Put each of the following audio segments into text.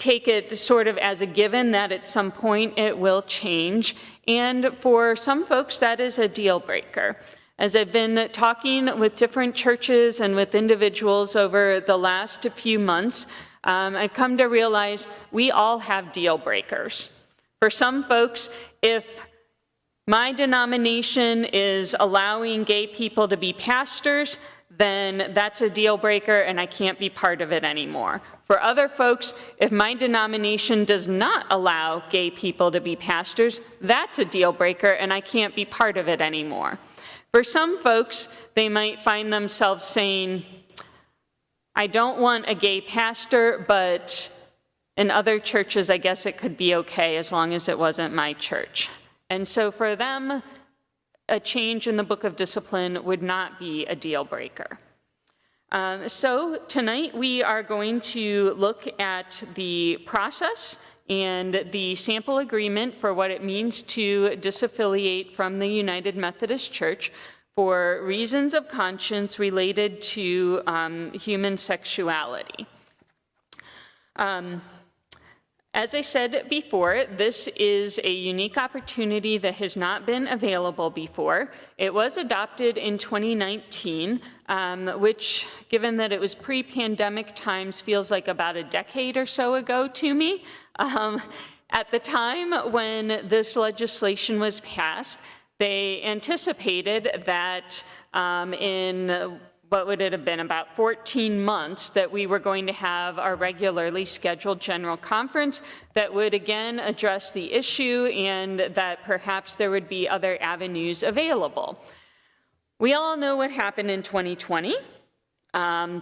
take it sort of as a given that at some point it will change. And for some folks, that is a deal breaker. As I've been talking with different churches and with individuals over the last few months, I've come to realize we all have deal breakers. For some folks, if my denomination is allowing gay people to be pastors, then that's a deal breaker and I can't be part of it anymore. For other folks, if my denomination does not allow gay people to be pastors, that's a deal breaker and I can't be part of it anymore. For some folks, they might find themselves saying, I don't want a gay pastor, but in other churches, I guess it could be okay as long as it wasn't my church. And so for them, a change in the book of discipline would not be a deal breaker. So tonight we are going to look at the process and the sample agreement for what it means to disaffiliate from the United Methodist Church for reasons of conscience related to human sexuality. As I said before, this is a unique opportunity that has not been available before. It was adopted in 2019, which, given that it was pre-pandemic times, feels like about a decade or so ago to me. At the time when this legislation was passed, they anticipated that in what would it have been, about 14 months, that we were going to have our regularly scheduled general conference that would again address the issue and that perhaps there would be other avenues available. We all know what happened in 2020.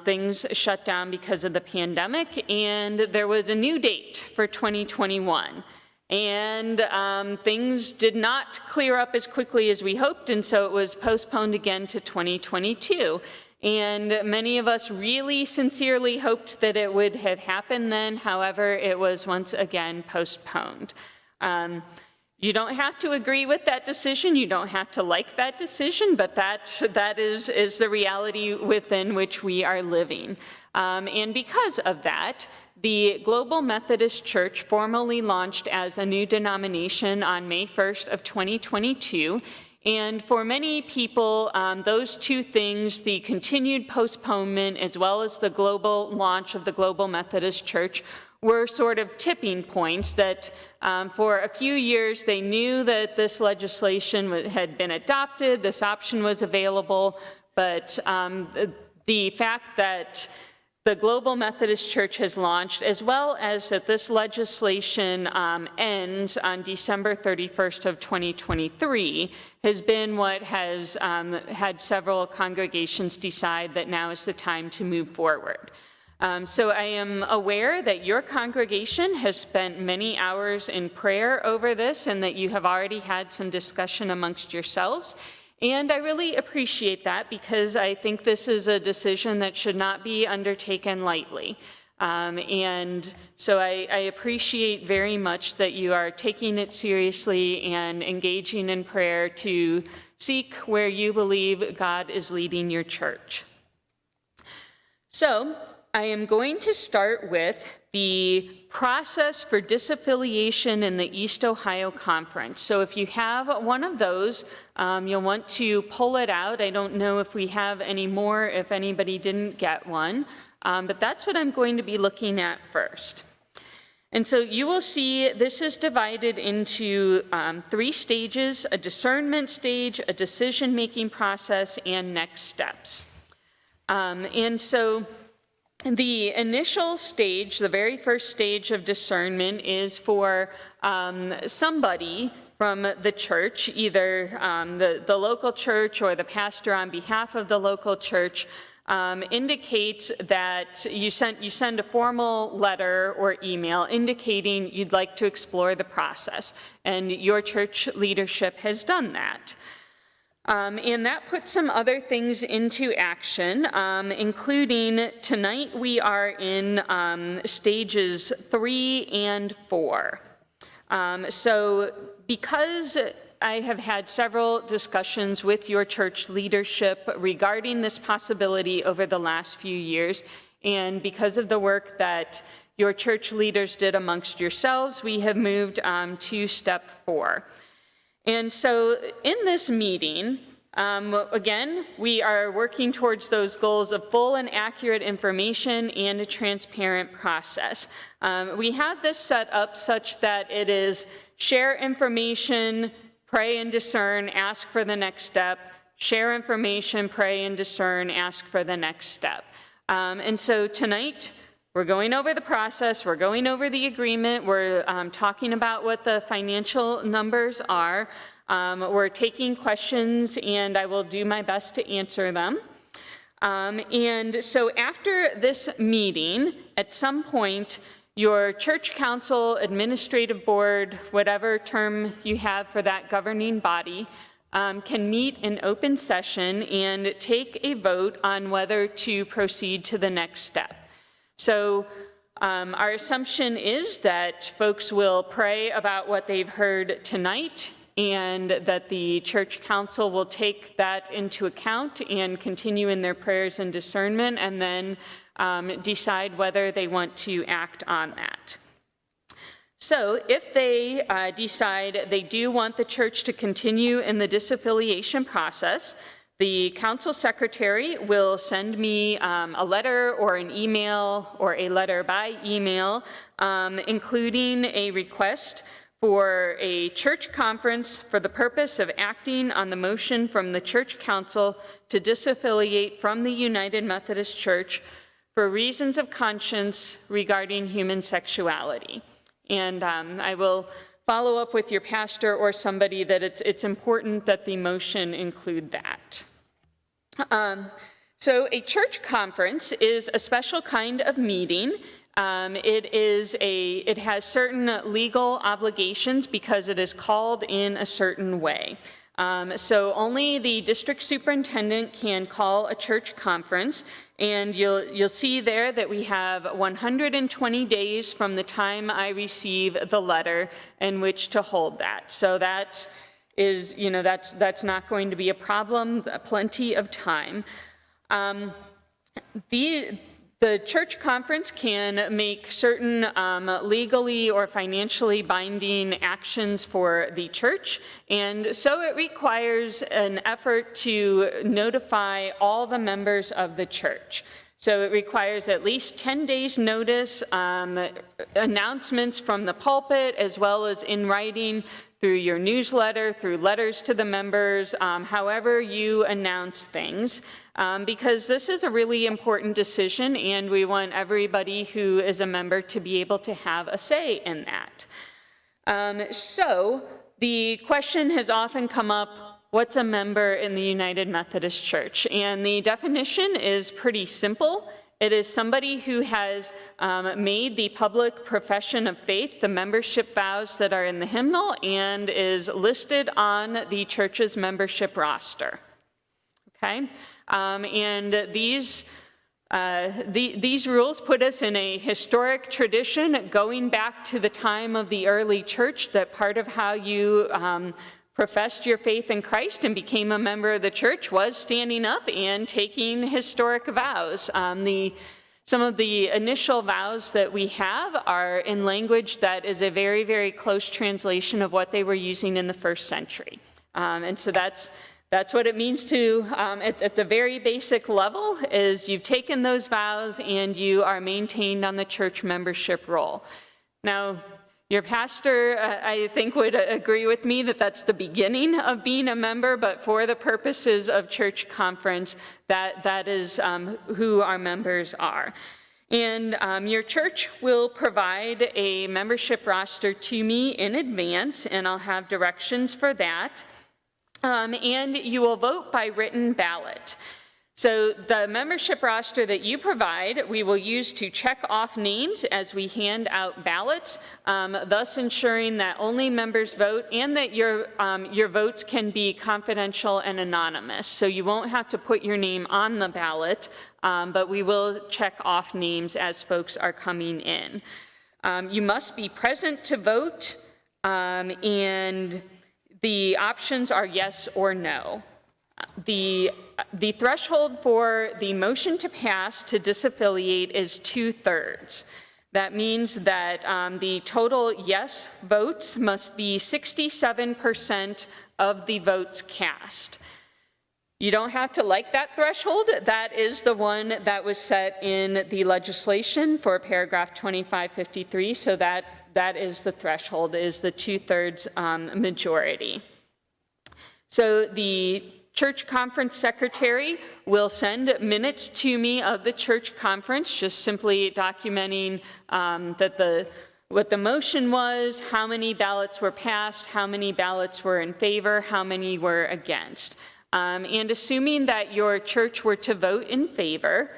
Things shut down because of the pandemic, and there was a new date for 2021. And things did not clear up as quickly as we hoped, and so it was postponed again to 2022. And many of us really sincerely hoped that it would have happened then. However, it was once again postponed. You don't have to agree with that decision. You don't have to like that decision, but that is the reality within which we are living. And because of that, the Global Methodist Church formally launched as a new denomination on May 1st of 2022. And for many people, those two things, the continued postponement as well as the global launch of the Global Methodist Church, were sort of tipping points that for a few years they knew that this legislation had been adopted, this option was available, but the fact that the Global Methodist Church has launched, as well as that this legislation ends on December 31st of 2023, has been what has had several congregations decide that now is the time to move forward. So I am aware that your congregation has spent many hours in prayer over this and that you have already had some discussion amongst yourselves. And I really appreciate that because I think this is a decision that should not be undertaken lightly. And so I appreciate very much that you are taking it seriously and engaging in prayer to seek where you believe God is leading your church. So I am going to start with the process for disaffiliation in the East Ohio Conference. So if you have one of those, you'll want to pull it out. I don't know if we have any more, if anybody didn't get one, but that's what I'm going to be looking at first. And so you will see this is divided into 3 stages: a discernment stage, a decision-making process, and next steps. And so the initial stage, the very first stage of discernment, is for somebody from the church, either the local church or the pastor on behalf of the local church, indicates that you send a formal letter or email indicating you'd like to explore the process, and your church leadership has done that. And that puts some other things into action, including tonight we are in stages 3 and 4. So because I have had several discussions with your church leadership regarding this possibility over the last few years, and because of the work that your church leaders did amongst yourselves, we have moved to step 4. And so in this meeting, again, we are working towards those goals of full and accurate information and a transparent process. We have this set up such that it is share information, pray and discern, ask for the next step, share information, pray and discern, ask for the next step. And so tonight, we're going over the process, we're going over the agreement, we're talking about what the financial numbers are, we're taking questions, and I will do my best to answer them. And so after this meeting, at some point, your church council, administrative board, whatever term you have for that governing body, can meet in open session and take a vote on whether to proceed to the next step. So our assumption is that folks will pray about what they've heard tonight and that the church council will take that into account and continue in their prayers and discernment and then decide whether they want to act on that. So if they decide they do want the church to continue in the disaffiliation process, the council secretary will send me a letter or an email or a letter by email, including a request for a church conference for the purpose of acting on the motion from the church council to disaffiliate from the United Methodist Church for reasons of conscience regarding human sexuality. And I will follow up with your pastor or somebody that it's important that the motion include that. So a church conference is a special kind of meeting. It has certain legal obligations because it is called in a certain way. So only the district superintendent can call a church conference, and you'll see there that we have 120 days from the time I receive the letter in which to hold that. So that is, that's not going to be a problem, plenty of time. The church conference can make certain legally or financially binding actions for the church, and so it requires an effort to notify all the members of the church. So it requires at least 10 days notice, announcements from the pulpit, as well as in writing through your newsletter, through letters to the members, however you announce things, because this is a really important decision and we want everybody who is a member to be able to have a say in that. So the question has often come up, what's a member in the United Methodist Church? And the definition is pretty simple. It is somebody who has made the public profession of faith, the membership vows that are in the hymnal, and is listed on the church's membership roster. Okay, and these rules put us in a historic tradition going back to the time of the early church, that part of how you professed your faith in Christ and became a member of the church was standing up and taking historic vows. Some of the initial vows that we have are in language that is a very, very close translation of what they were using in the first century. And so that's what it means to, at the very basic level, is you've taken those vows and you are maintained on the church membership roll. Now, your pastor, I think, would agree with me that that's the beginning of being a member, but for the purposes of church conference, that is who our members are. And your church will provide a membership roster to me in advance, and I'll have directions for that. And you will vote by written ballot. So the membership roster that you provide, we will use to check off names as we hand out ballots, thus ensuring that only members vote and that your votes can be confidential and anonymous. So you won't have to put your name on the ballot, but we will check off names as folks are coming in. You must be present to vote, and the options are yes or no. The threshold for the motion to pass to disaffiliate is 2/3. That means that the total yes votes must be 67% of the votes cast. You don't have to like that threshold. That is the one that was set in the legislation for paragraph 2553, so that is the threshold, is the 2/3 majority. So the church conference secretary will send minutes to me of the church conference, just simply documenting what the motion was, how many ballots were passed, how many ballots were in favor, how many were against. And assuming that your church were to vote in favor,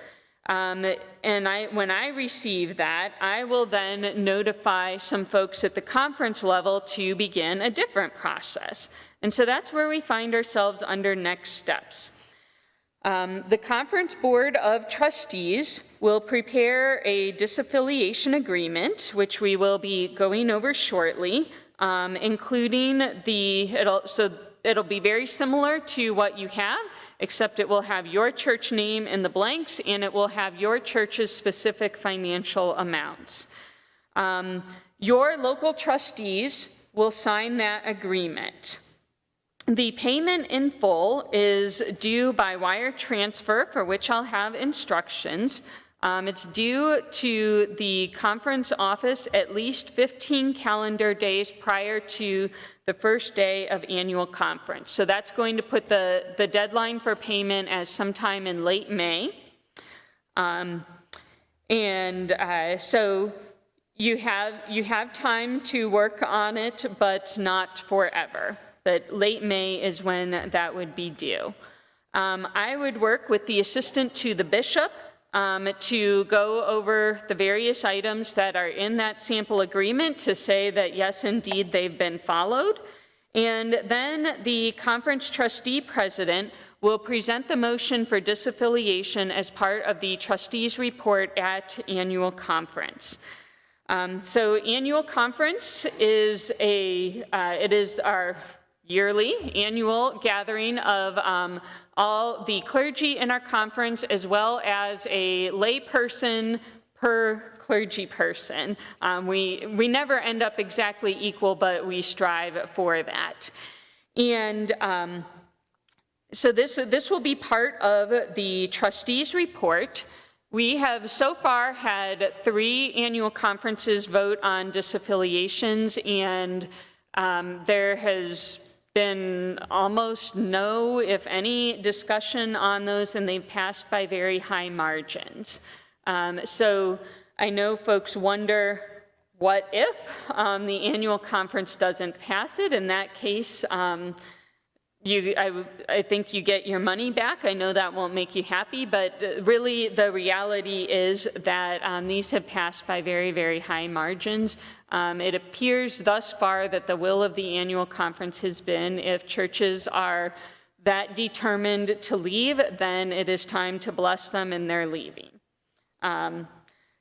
when I receive that, I will then notify some folks at the conference level to begin a different process. And so that's where we find ourselves under next steps. The Conference Board of Trustees will prepare a disaffiliation agreement, which we will be going over shortly, including it'll be very similar to what you have, except it will have your church name in the blanks, and it will have your church's specific financial amounts. Your local trustees will sign that agreement. The payment in full is due by wire transfer, for which I'll have instructions. It's due to the conference office at least 15 calendar days prior to the first day of annual conference. So that's going to put the deadline for payment as sometime in late May. So you have time to work on it, but not forever. But late May is when that would be due. I would work with the assistant to the bishop to go over the various items that are in that sample agreement to say that yes, indeed, they've been followed. And then the conference trustee president will present the motion for disaffiliation as part of the trustees' report at annual conference. So annual conference is our yearly annual gathering of all the clergy in our conference, as well as a lay person per clergy person. We never end up exactly equal, but we strive for that. And so this will be part of the trustees' report. We have so far had 3 annual conferences vote on disaffiliations, and there has been almost no, if any, discussion on those, and they've passed by very high margins. So I know folks wonder, what if the annual conference doesn't pass it? In that case, I think you get your money back. I know that won't make you happy, but really the reality is that these have passed by very, very high margins. It appears thus far that the will of the annual conference has been, if churches are that determined to leave, then it is time to bless them and they're leaving.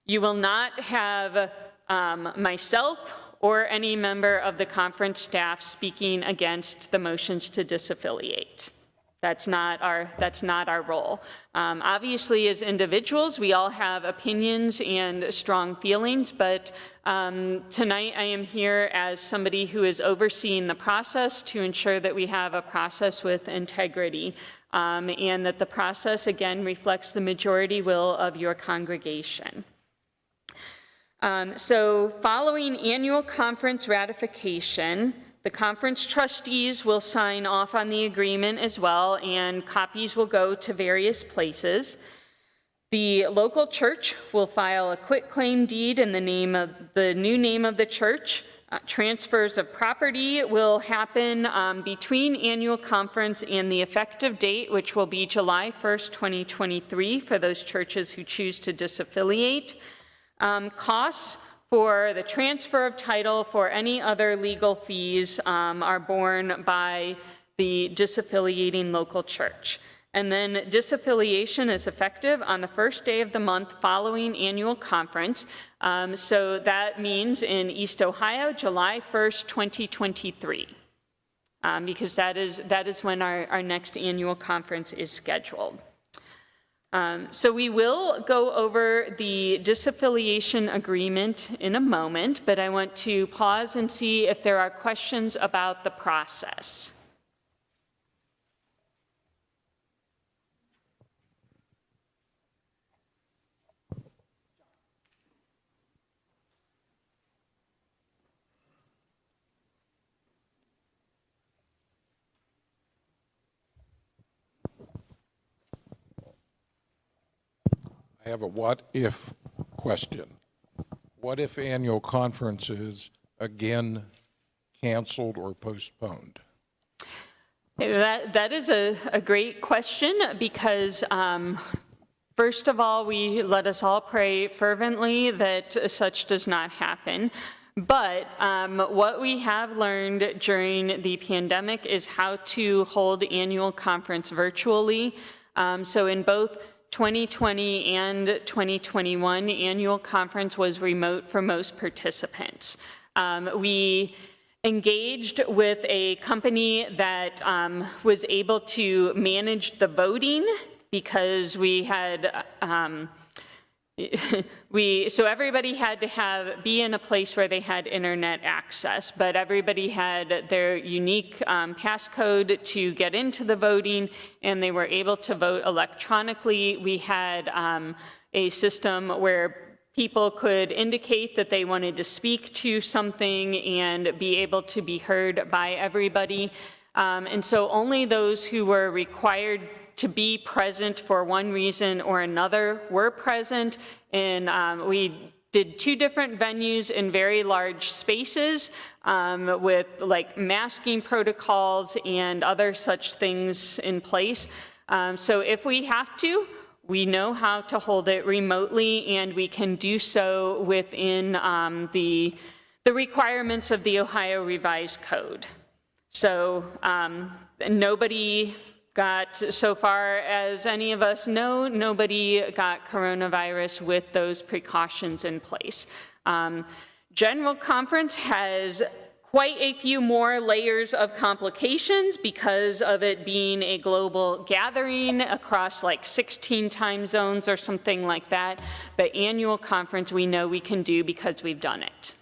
You will not have myself or any member of the conference staff speaking against the motions to disaffiliate. That's not our role. Obviously, as individuals, we all have opinions and strong feelings, but tonight I am here as somebody who is overseeing the process to ensure that we have a process with integrity, and that the process, again, reflects the majority will of your congregation. So following annual conference ratification, the conference trustees will sign off on the agreement as well, and copies will go to various places. The local church will file a quitclaim deed in the new name of the church. Transfers of property will happen between annual conference and the effective date, which will be July 1st, 2023, for those churches who choose to disaffiliate. Costs for the transfer of title, for any other legal fees, are borne by the disaffiliating local church. And then disaffiliation is effective on the first day of the month following annual conference. So that means in East Ohio, July 1st, 2023, because that is when our next annual conference is scheduled. So we will go over the disaffiliation agreement in a moment, but I want to pause and see if there are questions about the process. I have a what-if question. What if annual conference is again canceled or postponed? That is a great question because first of all, let us all pray fervently that such does not happen. But what we have learned during the pandemic is how to hold annual conference virtually. So in both 2020 and 2021, annual conference was remote for most participants. We engaged with a company that was able to manage the voting because we had so everybody had to be in a place where they had internet access, but everybody had their unique passcode to get into the voting, and they were able to vote electronically. We had a system where people could indicate that they wanted to speak to something and be able to be heard by everybody. And so only those who were required to be present for one reason or another were present, and we did 2 different venues in very large spaces with like masking protocols and other such things in place. So if we have to, we know how to hold it remotely, and we can do so within the requirements of the Ohio Revised Code. So nobody got, so far as any of us know, nobody got coronavirus with those precautions in place. General conference has quite a few more layers of complications because of it being a global gathering across like 16 time zones or something like that. But annual conference we know we can do because we've done it.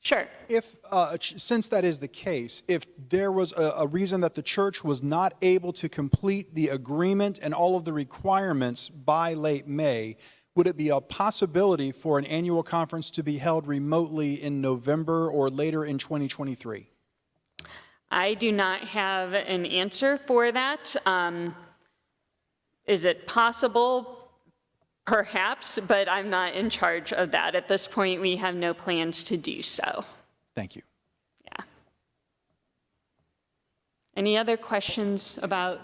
Sure. If, since that is the case, if there was a reason that the church was not able to complete the agreement and all of the requirements by late May, would it be a possibility for an annual conference to be held remotely in November or later in 2023? I do not have an answer for that. Is it possible? Perhaps, but I'm not in charge of that. At this point, we have no plans to do so. Thank you. Yeah. Any other questions about?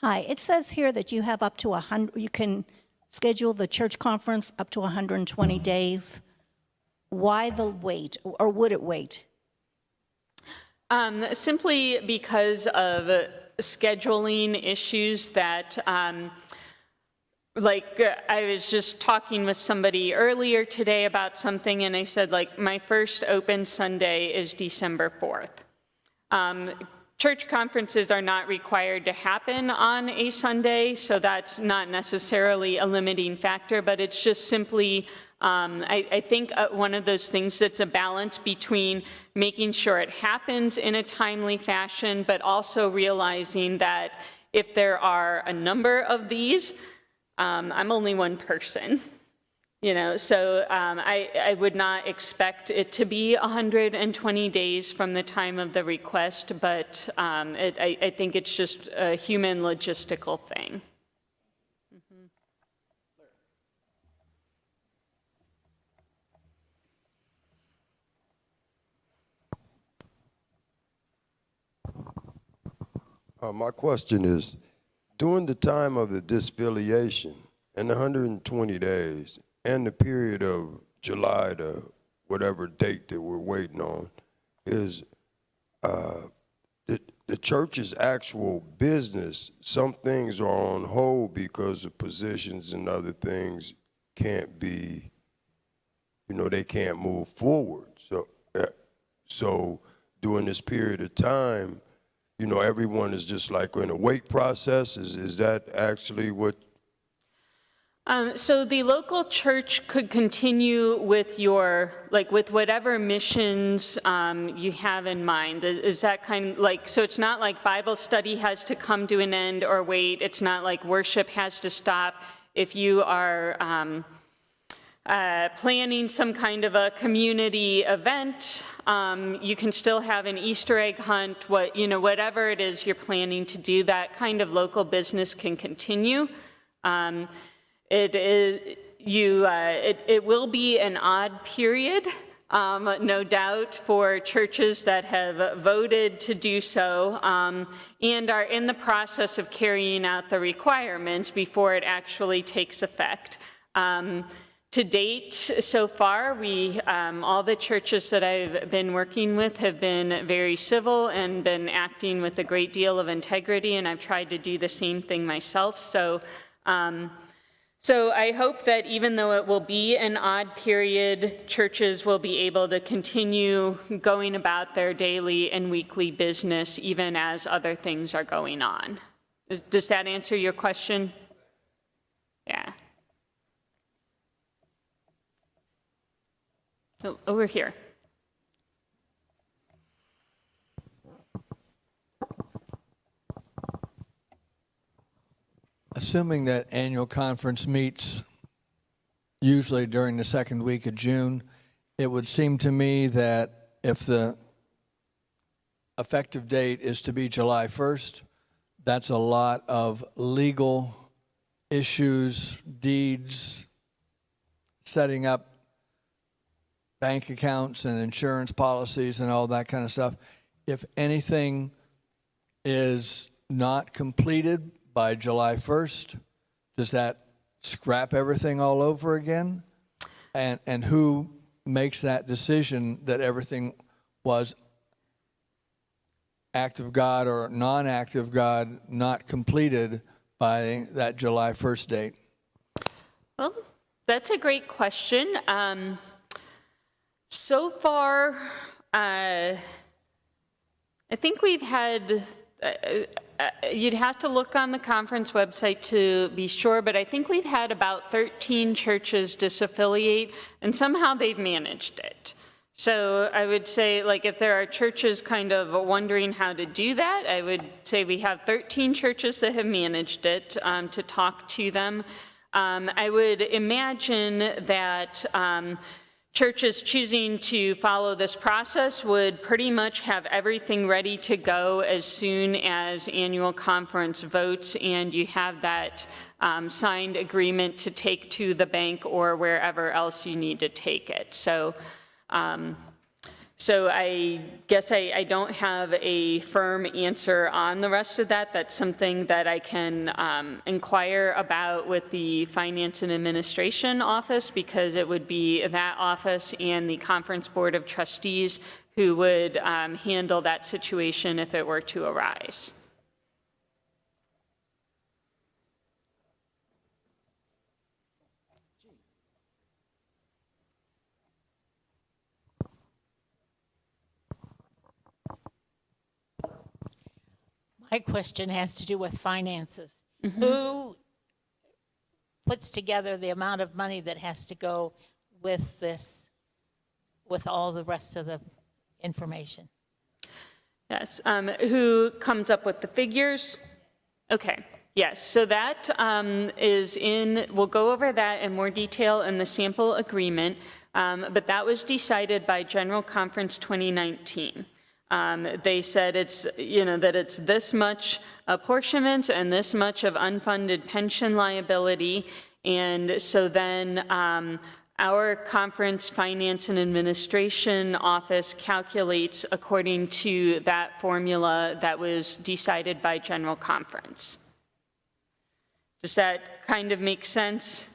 Hi, it says here that you have up to 100, you can schedule the church conference up to 120 days. Why the wait, or would it wait? Simply because of scheduling issues that, I was just talking with somebody earlier today about something, and I said, like, my first open Sunday is December 4th. Church conferences are not required to happen on a Sunday, so that's not necessarily a limiting factor, but it's just simply I think one of those things that's a balance between making sure it happens in a timely fashion, but also realizing that if there are a number of these, I'm only one person, you know, so I would not expect it to be 120 days from the time of the request, but I think it's just a human logistical thing. My question is, during the time of the disaffiliation and the 120 days and the period of July to whatever date that we're waiting on, is the church's actual business, some things are on hold because of positions and other things can't be, they can't move forward. So during this period of time, everyone is just like in a wait process. Is that actually what? So the local church could continue with with whatever missions you have in mind. Is that so it's not like Bible study has to come to an end or wait. It's not like worship has to stop. If you are planning some kind of a community event, you can still have an Easter egg hunt, whatever it is you're planning to do, that kind of local business can continue. It will be an odd period, no doubt, for churches that have voted to do so and are in the process of carrying out the requirements before it actually takes effect. To date, so far, all the churches that I've been working with have been very civil and been acting with a great deal of integrity, and I've tried to do the same thing myself. So I hope that even though it will be an odd period, churches will be able to continue going about their daily and weekly business even as other things are going on. Does that answer your question? Yeah. Oh, over here. Assuming that annual conference meets usually during the second week of June, it would seem to me that if the effective date is to be July 1st, that's a lot of legal issues, deeds, setting up bank accounts and insurance policies and all that kind of stuff. If anything is not completed by July 1st, does that scrap everything all over again? And who makes that decision that everything was act of God or non-act of God not completed by that July 1st date? Well, that's a great question. So far, I think we've had, you'd have to look on the conference website to be sure, but I think we've had about 13 churches disaffiliate, and somehow they've managed it. So I would say, if there are churches kind of wondering how to do that, I would say we have 13 churches that have managed it, to talk to them. I would imagine that churches choosing to follow this process would pretty much have everything ready to go as soon as annual conference votes and you have that signed agreement to take to the bank or wherever else you need to take it. So I guess I don't have a firm answer on the rest of that. That's something that I can inquire about with the Finance and Administration Office, because it would be that office and the Conference Board of Trustees who would handle that situation if it were to arise. My question has to do with finances. Who puts together the amount of money that has to go with this, with all the rest of the information? Yes, who comes up with the figures? Okay, yes, so that we'll go over that in more detail in the sample agreement, but that was decided by General Conference 2019. They said it's, that it's this much apportionment and this much of unfunded pension liability. And so then our Conference Finance and Administration Office calculates according to that formula that was decided by General Conference. Does that kind of make sense?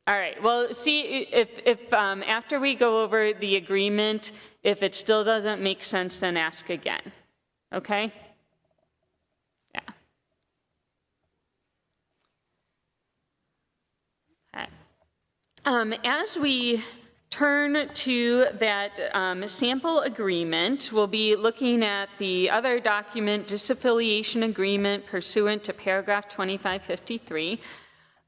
All right, well, see, if after we go over the agreement, if it still doesn't make sense, then ask again, okay? Yeah. As we turn to that sample agreement, we'll be looking at the other document, disaffiliation agreement pursuant to paragraph 2553.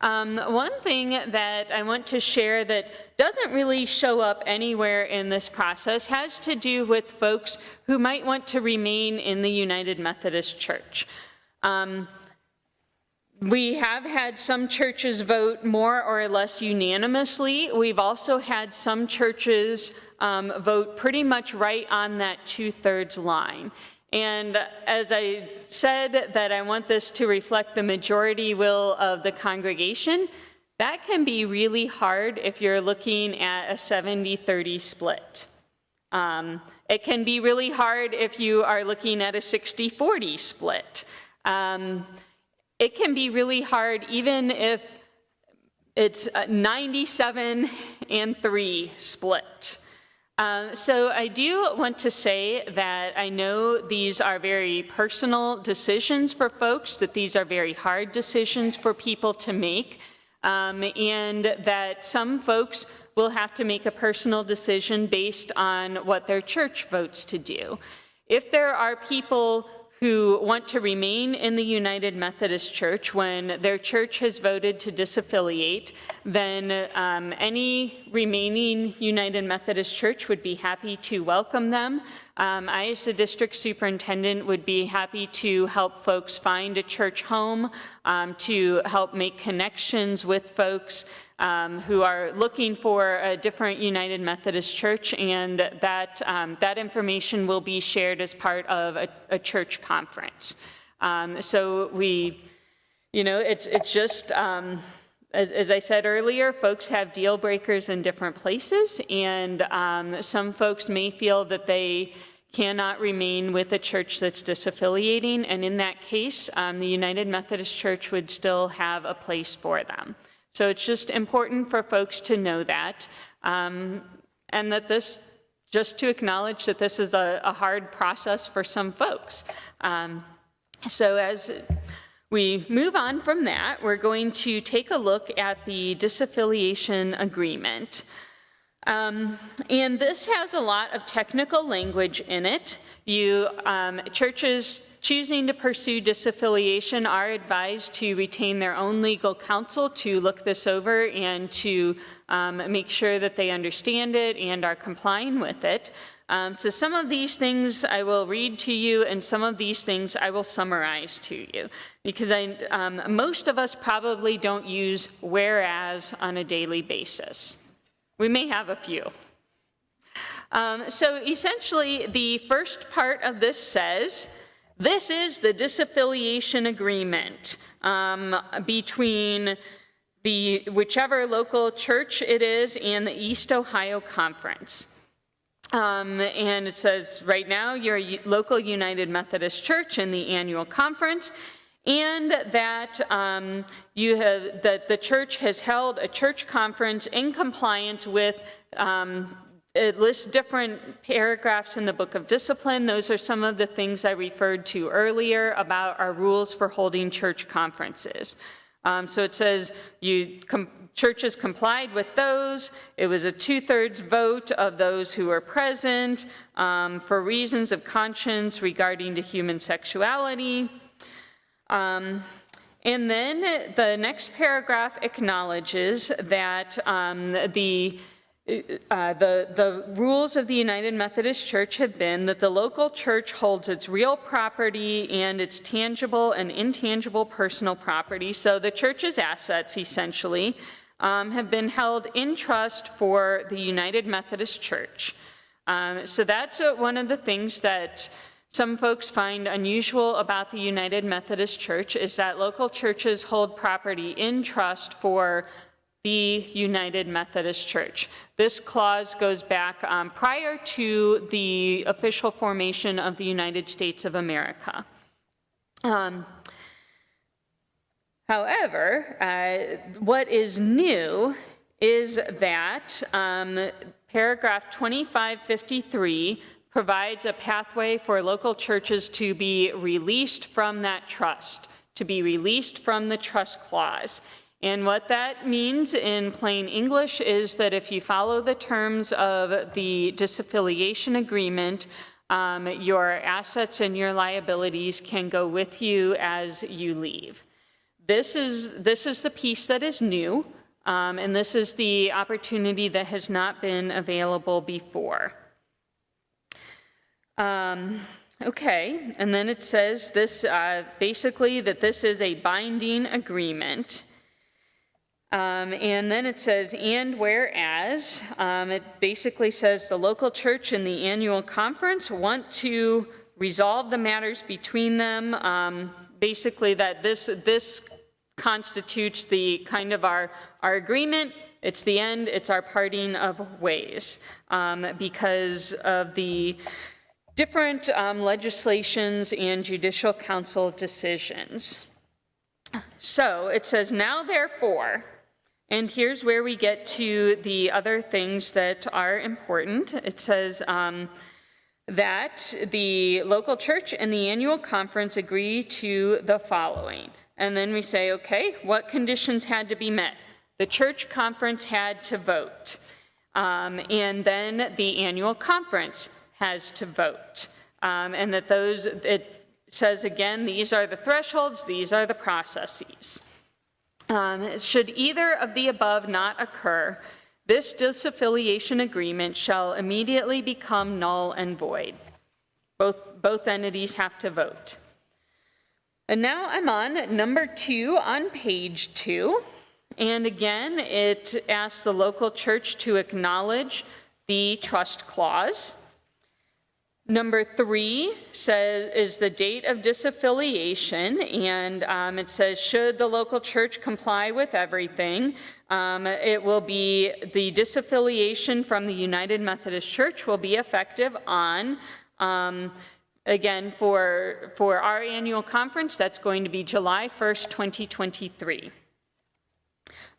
One thing that I want to share that doesn't really show up anywhere in this process has to do with folks who might want to remain in the United Methodist Church. We have had some churches vote more or less unanimously. We've also had some churches vote pretty much right on that 2/3 line. And as I said that I want this to reflect the majority will of the congregation, that can be really hard if you're looking at a 70-30 split. It can be really hard if you are looking at a 60-40 split. It can be really hard even if it's a 97-3 split. So I do want to say that I know these are very personal decisions for folks, that these are very hard decisions for people to make, and that some folks will have to make a personal decision based on what their church votes to do. If there are people who want to remain in the United Methodist Church when their church has voted to disaffiliate, then any remaining United Methodist Church would be happy to welcome them. I, as the district superintendent, would be happy to help folks find a church home, to help make connections with folks who are looking for a different United Methodist Church, and that information will be shared as part of a church conference. So we, it's just, as I said earlier, folks have deal breakers in different places, and some folks may feel that they cannot remain with a church that's disaffiliating, and in that case, the United Methodist Church would still have a place for them. So it's just important for folks to know that, and that this, just to acknowledge that this is a hard process for some folks. So as we move on from that, we're going to take a look at the disaffiliation agreement. And this has a lot of technical language in it. Churches choosing to pursue disaffiliation are advised to retain their own legal counsel to look this over and to make sure that they understand it and are complying with it. So some of these things I will read to you, and some of these things I will summarize to you, because most of us probably don't use whereas on a daily basis. We may have a few. So essentially, the first part of this says, this is the disaffiliation agreement between whichever local church it is and the East Ohio Conference. And it says, right now, you're a local United Methodist Church in the annual conference, and that that the church has held a church conference in compliance with, it lists different paragraphs in the Book of Discipline. Those are some of the things I referred to earlier about our rules for holding church conferences. So it says churches complied with those. It was a 2/3 vote of those who were present for reasons of conscience regarding to human sexuality. And then the next paragraph acknowledges that the rules of the United Methodist Church have been that the local church holds its real property and its tangible and intangible personal property. So the church's assets, essentially, have been held in trust for the United Methodist Church. So that's one of the things that some folks find unusual about the United Methodist Church, is that local churches hold property in trust for the United Methodist Church. This clause goes back prior to the official formation of the United States of America. However, what is new is that paragraph 2553 provides a pathway for local churches to be released from that trust, to be released from the trust clause. And what that means in plain English is that if you follow the terms of the disaffiliation agreement, your assets and your liabilities can go with you as you leave. This is the piece that is new, and this is the opportunity that has not been available before. Okay, and then it says this, basically that this is a binding agreement. And then it says, and whereas, it basically says the local church and the annual conference want to resolve the matters between them. Basically that this constitutes the kind of our agreement. It's the end, it's our parting of ways because of the different legislations and judicial council decisions. So it says, now therefore, and here's where we get to the other things that are important. It says that the local church and the annual conference agree to the following. And then we say, okay, what conditions had to be met? The church conference had to vote. And then the annual conference has to vote. And that it says again, these are the thresholds, these are the processes. Should either of the above not occur, this disaffiliation agreement shall immediately become null and void. Both entities have to vote. And now I'm on number 2 on page 2. And again, it asks the local church to acknowledge the trust clause. Number 3 is the date of disaffiliation, and it says, should the local church comply with everything, it will be the disaffiliation from the United Methodist Church will be effective on, again, for our annual conference, that's going to be July 1st, 2023.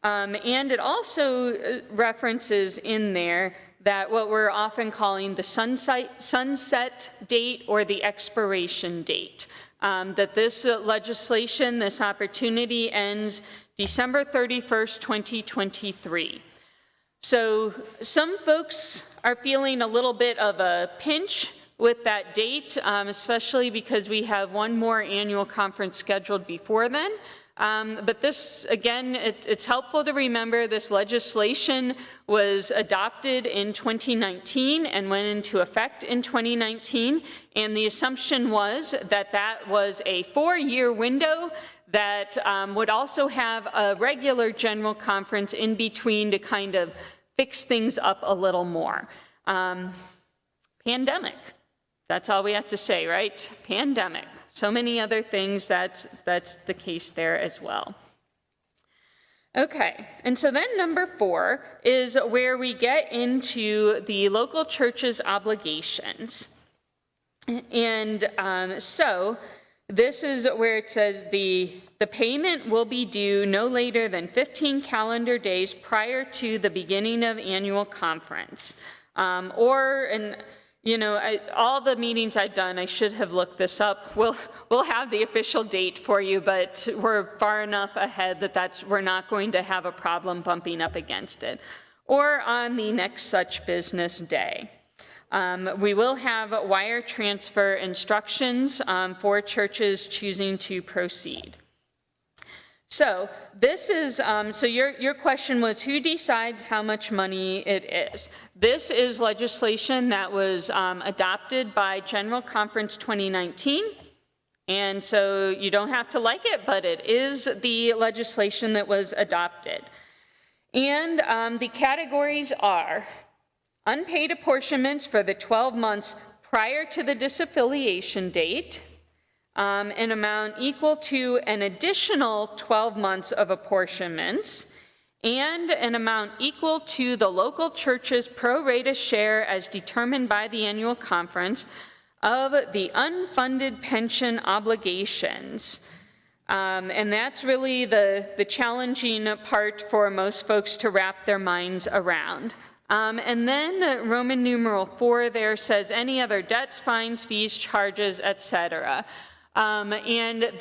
And it also references in there that what we're often calling the sunset date or the expiration date, that this legislation, this opportunity ends December 31st, 2023. So some folks are feeling a little bit of a pinch with that date, especially because we have one more annual conference scheduled before then. But this, again, it's helpful to remember this legislation was adopted in 2019 and went into effect in 2019. And the assumption was that that was a 4-year window that would also have a regular general conference in between to kind of fix things up a little more. Pandemic. That's all we have to say, right? Pandemic. So many other things, that's the case there as well. Okay, and so then number 4 is where we get into the local church's obligations. And so this is where it says the payment will be due no later than 15 calendar days prior to the beginning of annual conference. You know, all the meetings I've done, I should have looked this up. We'll have the official date for you, but we're far enough ahead that we're not going to have a problem bumping up against it. Or on the next such business day. We will have wire transfer instructions for churches choosing to proceed. So this is, so your question was who decides how much money it is? This is legislation that was adopted by General Conference 2019. And so you don't have to like it, but it is the legislation that was adopted. And the categories are unpaid apportionments for the 12 months prior to the disaffiliation date, an amount equal to an additional 12 months of apportionments, and an amount equal to the local church's pro rata share as determined by the annual conference of the unfunded pension obligations. And that's really the challenging part for most folks to wrap their minds around. And then Roman numeral 4 there says any other debts, fines, fees, charges, etc. And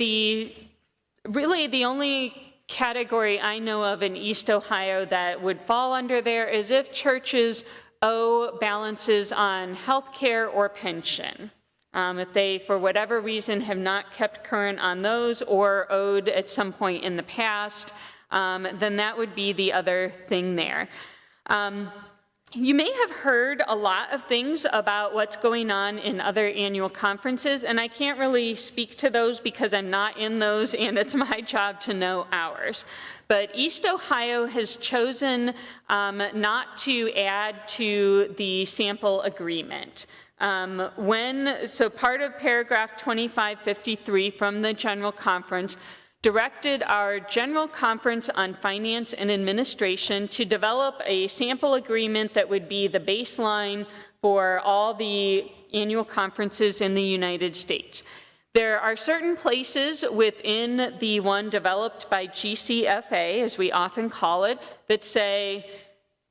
really the only category I know of in East Ohio that would fall under there is if churches owe balances on health care or pension. If they, for whatever reason, have not kept current on those or owed at some point in the past, then that would be the other thing there. You may have heard a lot of things about what's going on in other annual conferences, and I can't really speak to those because I'm not in those, and it's my job to know ours. But East Ohio has chosen not to add to the sample agreement. So part of paragraph 2553 from the General Conference directed our General Conference on Finance and Administration to develop a sample agreement that would be the baseline for all the annual conferences in the United States. There are certain places within the one developed by GCFA, as we often call it, that say,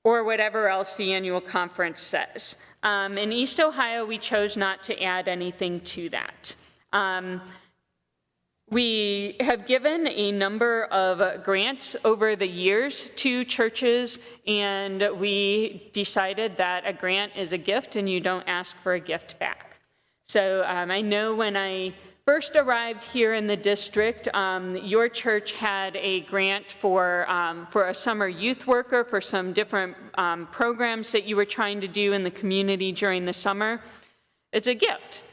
or whatever else the annual conference says. In East Ohio, we chose not to add anything to that. We have given a number of grants over the years to churches, and we decided that a grant is a gift and you don't ask for a gift back. So I know when I first arrived here in the district, your church had a grant for a summer youth worker for some different programs that you were trying to do in the community during the summer. It's a gift.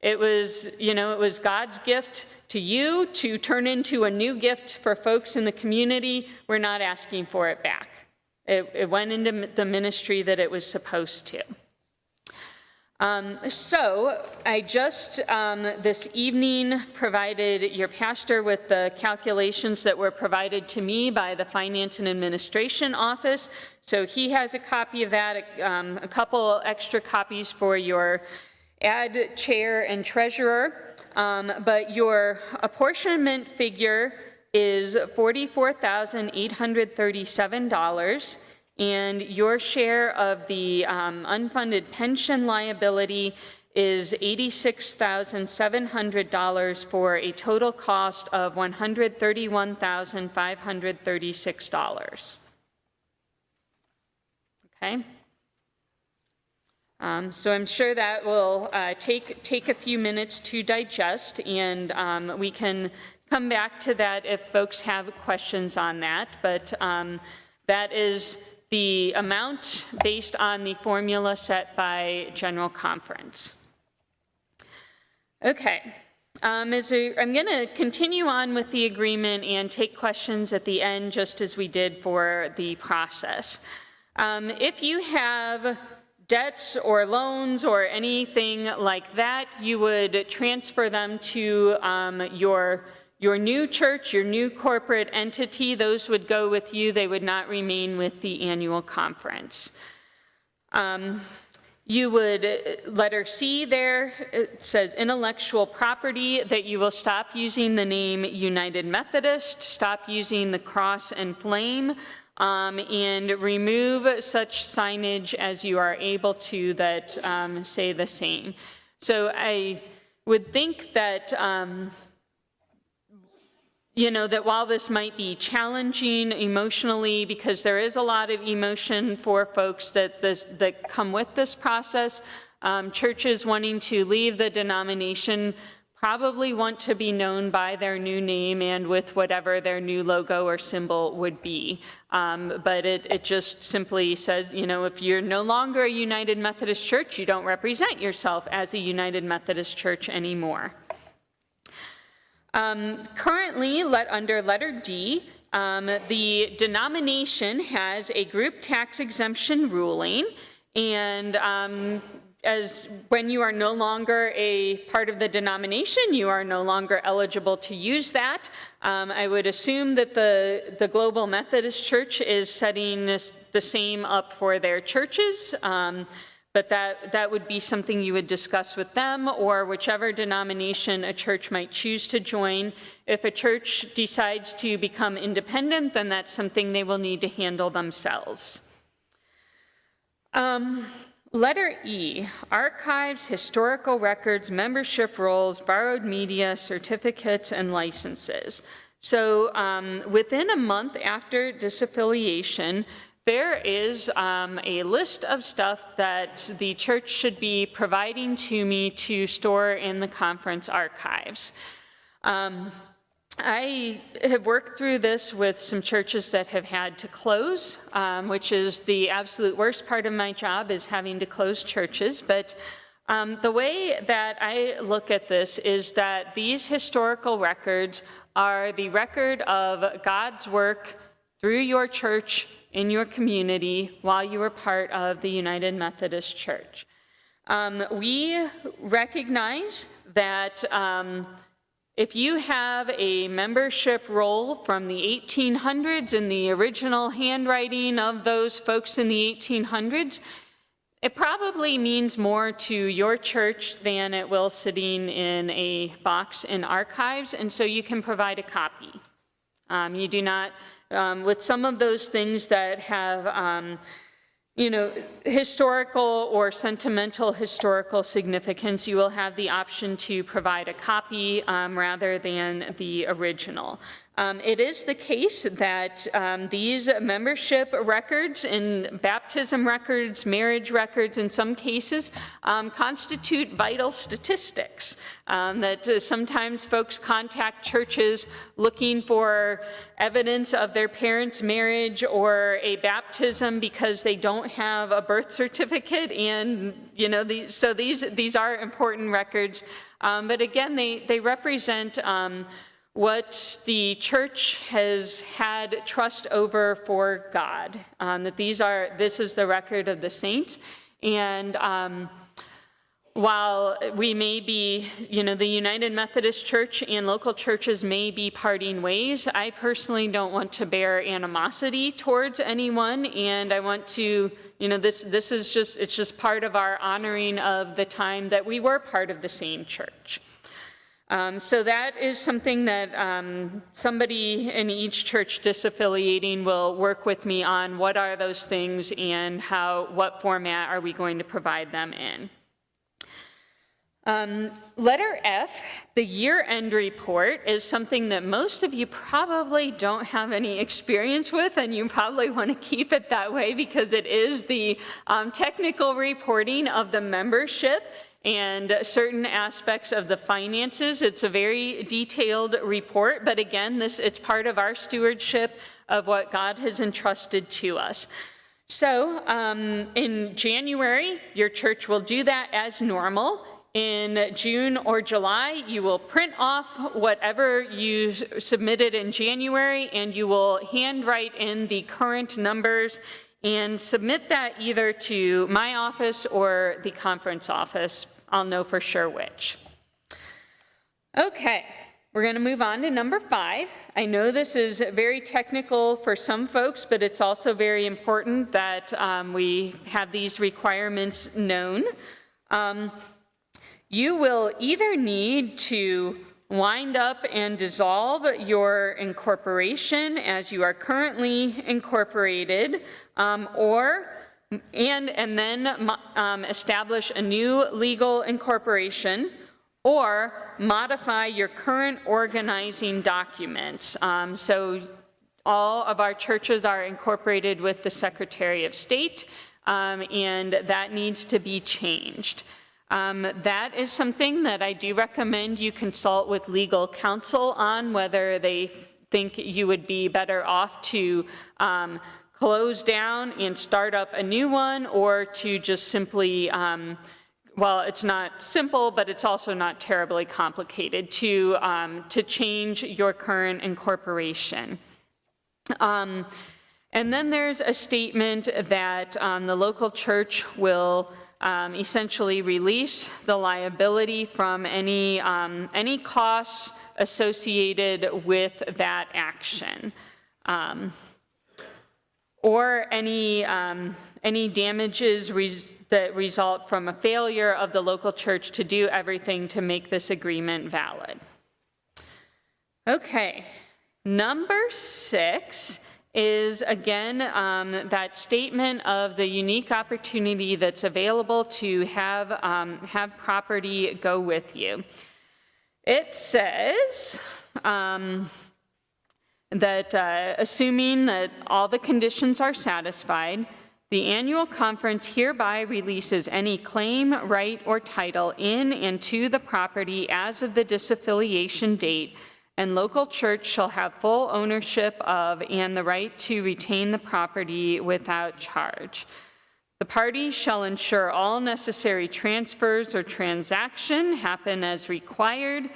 It was, it was God's gift to you to turn into a new gift for folks in the community. We're not asking for it back. It went into the ministry that it was supposed to. So I just this evening provided your pastor with the calculations that were provided to me by the Finance and Administration Office. So he has a copy of that, a couple extra copies for your ad chair and treasurer. But your apportionment figure is $44,837. And your share of the unfunded pension liability is $86,700 for a total cost of $131,536. Okay. So I'm sure that will take a few minutes to digest, and we can come back to that if folks have questions on that. But that is the amount based on the formula set by General Conference. Okay, I'm going to continue on with the agreement and take questions at the end, just as we did for the process. If you have debts or loans or anything like that, you would transfer them to your new church, your new corporate entity. Those would go with you. They would not remain with the annual conference. You would, letter C there, it says intellectual property, that you will stop using the name United Methodist, stop using the cross and flame, and remove such signage as you are able to that say the same. So I would think that that while this might be challenging emotionally, because there is a lot of emotion for folks that come with this process, churches wanting to leave the denomination probably want to be known by their new name and with whatever their new logo or symbol would be. But it just simply says, if you're no longer a United Methodist Church, you don't represent yourself as a United Methodist Church anymore. Currently, under letter D, the denomination has a group tax exemption ruling, and as when you are no longer a part of the denomination, you are no longer eligible to use that. I would assume that the Global Methodist Church is setting the same up for their churches. But that would be something you would discuss with them or whichever denomination a church might choose to join. If a church decides to become independent, then that's something they will need to handle themselves. Letter E, archives, historical records, membership rolls, borrowed media, certificates, and licenses. So within a month after disaffiliation, there is a list of stuff that the church should be providing to me to store in the conference archives. I have worked through this with some churches that have had to close, which is the absolute worst part of my job, is having to close churches. But the way that I look at this is that these historical records are the record of God's work through your church in your community while you were part of the United Methodist Church. We recognize that if you have a membership roll from the 1800s in the original handwriting of those folks in the 1800s, it probably means more to your church than it will sitting in a box in archives, and so you can provide a copy. You do not, with some of those things that have, historical or sentimental historical significance, you will have the option to provide a copy rather than the original. It is the case that these membership records and baptism records, marriage records in some cases constitute vital statistics. That sometimes folks contact churches looking for evidence of their parents' marriage or a baptism because they don't have a birth certificate, and so these are important records. But again, they represent what the church has had trust over for God, that this is the record of the saints. And while we may be, the United Methodist Church and local churches may be parting ways, I personally don't want to bear animosity towards anyone, and I want to, this is just part of our honoring of the time that we were part of the same church. So that is something that somebody in each church disaffiliating will work with me on. What are those things and what format are we going to provide them in? Letter F, the year-end report, is something that most of you probably don't have any experience with, and you probably want to keep it that way because it is the technical reporting of the membership and certain aspects of the finances. It's a very detailed report, but again, it's part of our stewardship of what God has entrusted to us. So in January, your church will do that as normal. In June or July, you will print off whatever you submitted in January, and you will handwrite in the current numbers and submit that either to my office or the conference office. I'll know for sure which. Okay, we're going to move on to number 5. I know this is very technical for some folks, but it's also very important that we have these requirements known. You will either need to wind up and dissolve your incorporation as you are currently incorporated, and then establish a new legal incorporation, or modify your current organizing documents. So all of our churches are incorporated with the Secretary of State, and that needs to be changed. That is something that I do recommend you consult with legal counsel on, whether they think you would be better off to close down and start up a new one, or to just simply, well, it's not simple, but it's also not terribly complicated to change your current incorporation. And then there's a statement that the local church will essentially release the liability from any costs associated with that action, or any damages that result from a failure of the local church to do everything to make this agreement valid. Okay, number 6 is, again, that statement of the unique opportunity that's available to have property go with you. It says that assuming that all the conditions are satisfied, the annual conference hereby releases any claim, right, or title in and to the property as of the disaffiliation date, and local church shall have full ownership of and the right to retain the property without charge. The parties shall ensure all necessary transfers or transaction happen as required.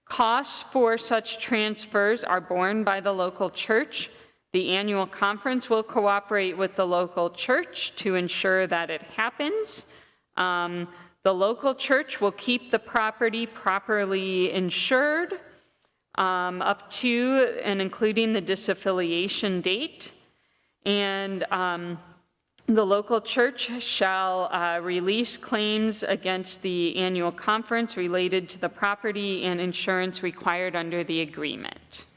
Costs for such transfers are borne by the local church. The annual conference will cooperate with the local church to ensure that it happens. The local church will keep the property properly insured up to and including the disaffiliation date. And the local church shall release claims against the annual conference related to the property and insurance required under the agreement.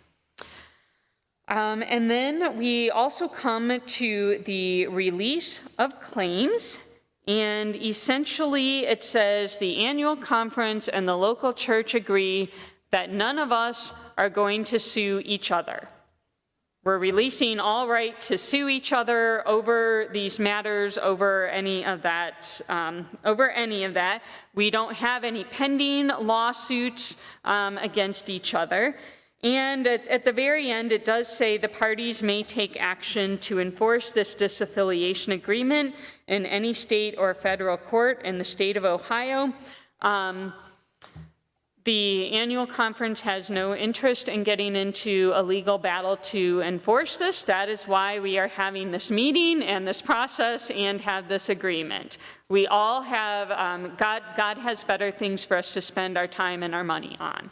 And then we also come to the release of claims. And essentially it says the annual conference and the local church agree that none of us are going to sue each other. We're releasing all right to sue each other over these matters, over any of that. We don't have any pending lawsuits against each other. And at the very end, it does say the parties may take action to enforce this disaffiliation agreement in any state or federal court in the state of Ohio. The annual conference has no interest in getting into a legal battle to enforce this. That is why we are having this meeting and this process and have this agreement. We all have, God has better things for us to spend our time and our money on.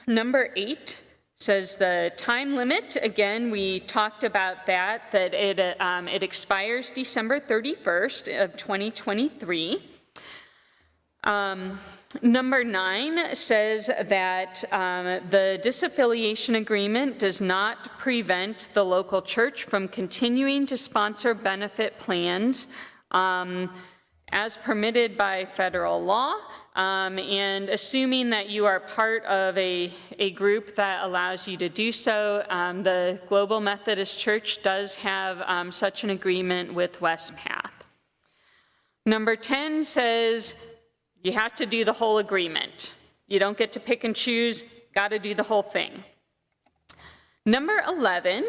Number 8 says the time limit. Again, we talked about that it expires December 31st of 2023. Number 9 says that the disaffiliation agreement does not prevent the local church from continuing to sponsor benefit plans as permitted by federal law, and assuming that you are part of a group that allows you to do so. The Global Methodist Church does have such an agreement with Westpath. Number 10 says you have to do the whole agreement. You don't get to pick and choose, got to do the whole thing. Number 11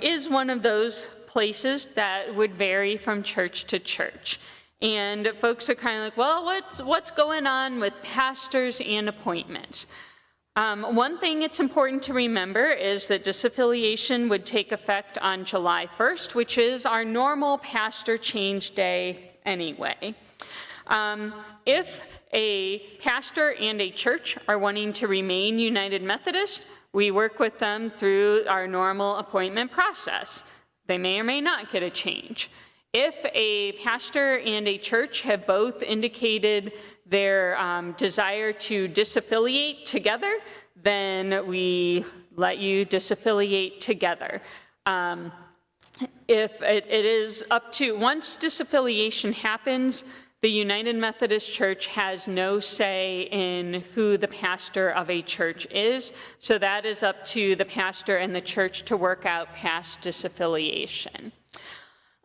is one of those places that would vary from church to church. And folks are kind of like, well, what's going on with pastors and appointments? One thing it's important to remember is that disaffiliation would take effect on July 1st, which is our normal pastor change day anyway. If a pastor and a church are wanting to remain United Methodist, we work with them through our normal appointment process. They may or may not get a change. If a pastor and a church have both indicated their desire to disaffiliate together, then we let you disaffiliate together. If it is up to, once disaffiliation happens, the United Methodist Church has no say in who the pastor of a church is, so that is up to the pastor and the church to work out past disaffiliation.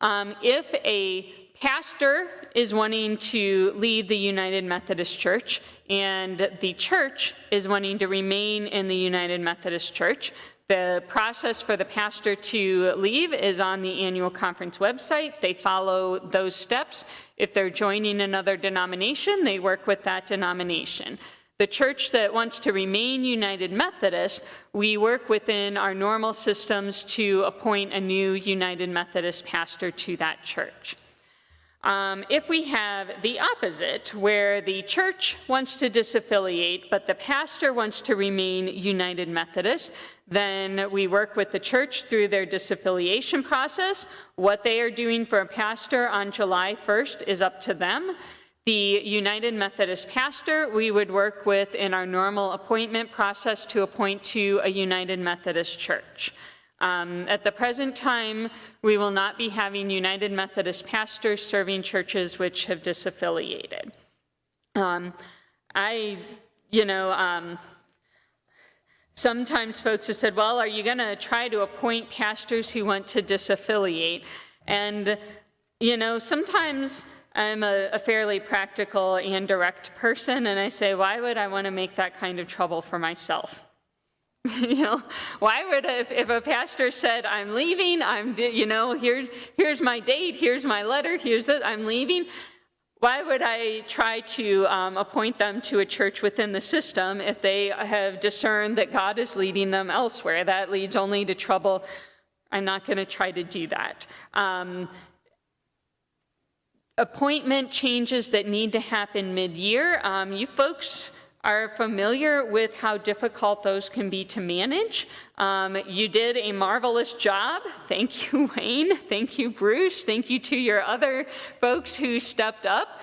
If a pastor is wanting to leave the United Methodist Church and the church is wanting to remain in the United Methodist Church, the process for the pastor to leave is on the annual conference website. They follow those steps. If they're joining another denomination, they work with that denomination. The church that wants to remain United Methodist, we work within our normal systems to appoint a new United Methodist pastor to that church. If we have the opposite, where the church wants to disaffiliate, but the pastor wants to remain United Methodist, then we work with the church through their disaffiliation process. What they are doing for a pastor on July 1st is up to them. The United Methodist pastor we would work with in our normal appointment process to appoint to a United Methodist church. At the present time, we will not be having United Methodist pastors serving churches which have disaffiliated. you know, sometimes folks have said, well, are you going to try to appoint pastors who want to disaffiliate? And, you know, sometimes I'm a fairly practical and direct person, and I say, why would I want to make that kind of trouble for myself? You know, why would, if a pastor said, I'm leaving, you know, here's my date, here's my letter, here's it, I'm leaving, why would I try to appoint them to a church within the system if they have discerned that God is leading them elsewhere? That leads only to trouble. I'm not going to try to do that. Appointment changes that need to happen mid-year. You folks are familiar with how difficult those can be to manage. You did a marvelous job. Thank you, Wayne. Thank you, Bruce. Thank you to your other folks who stepped up.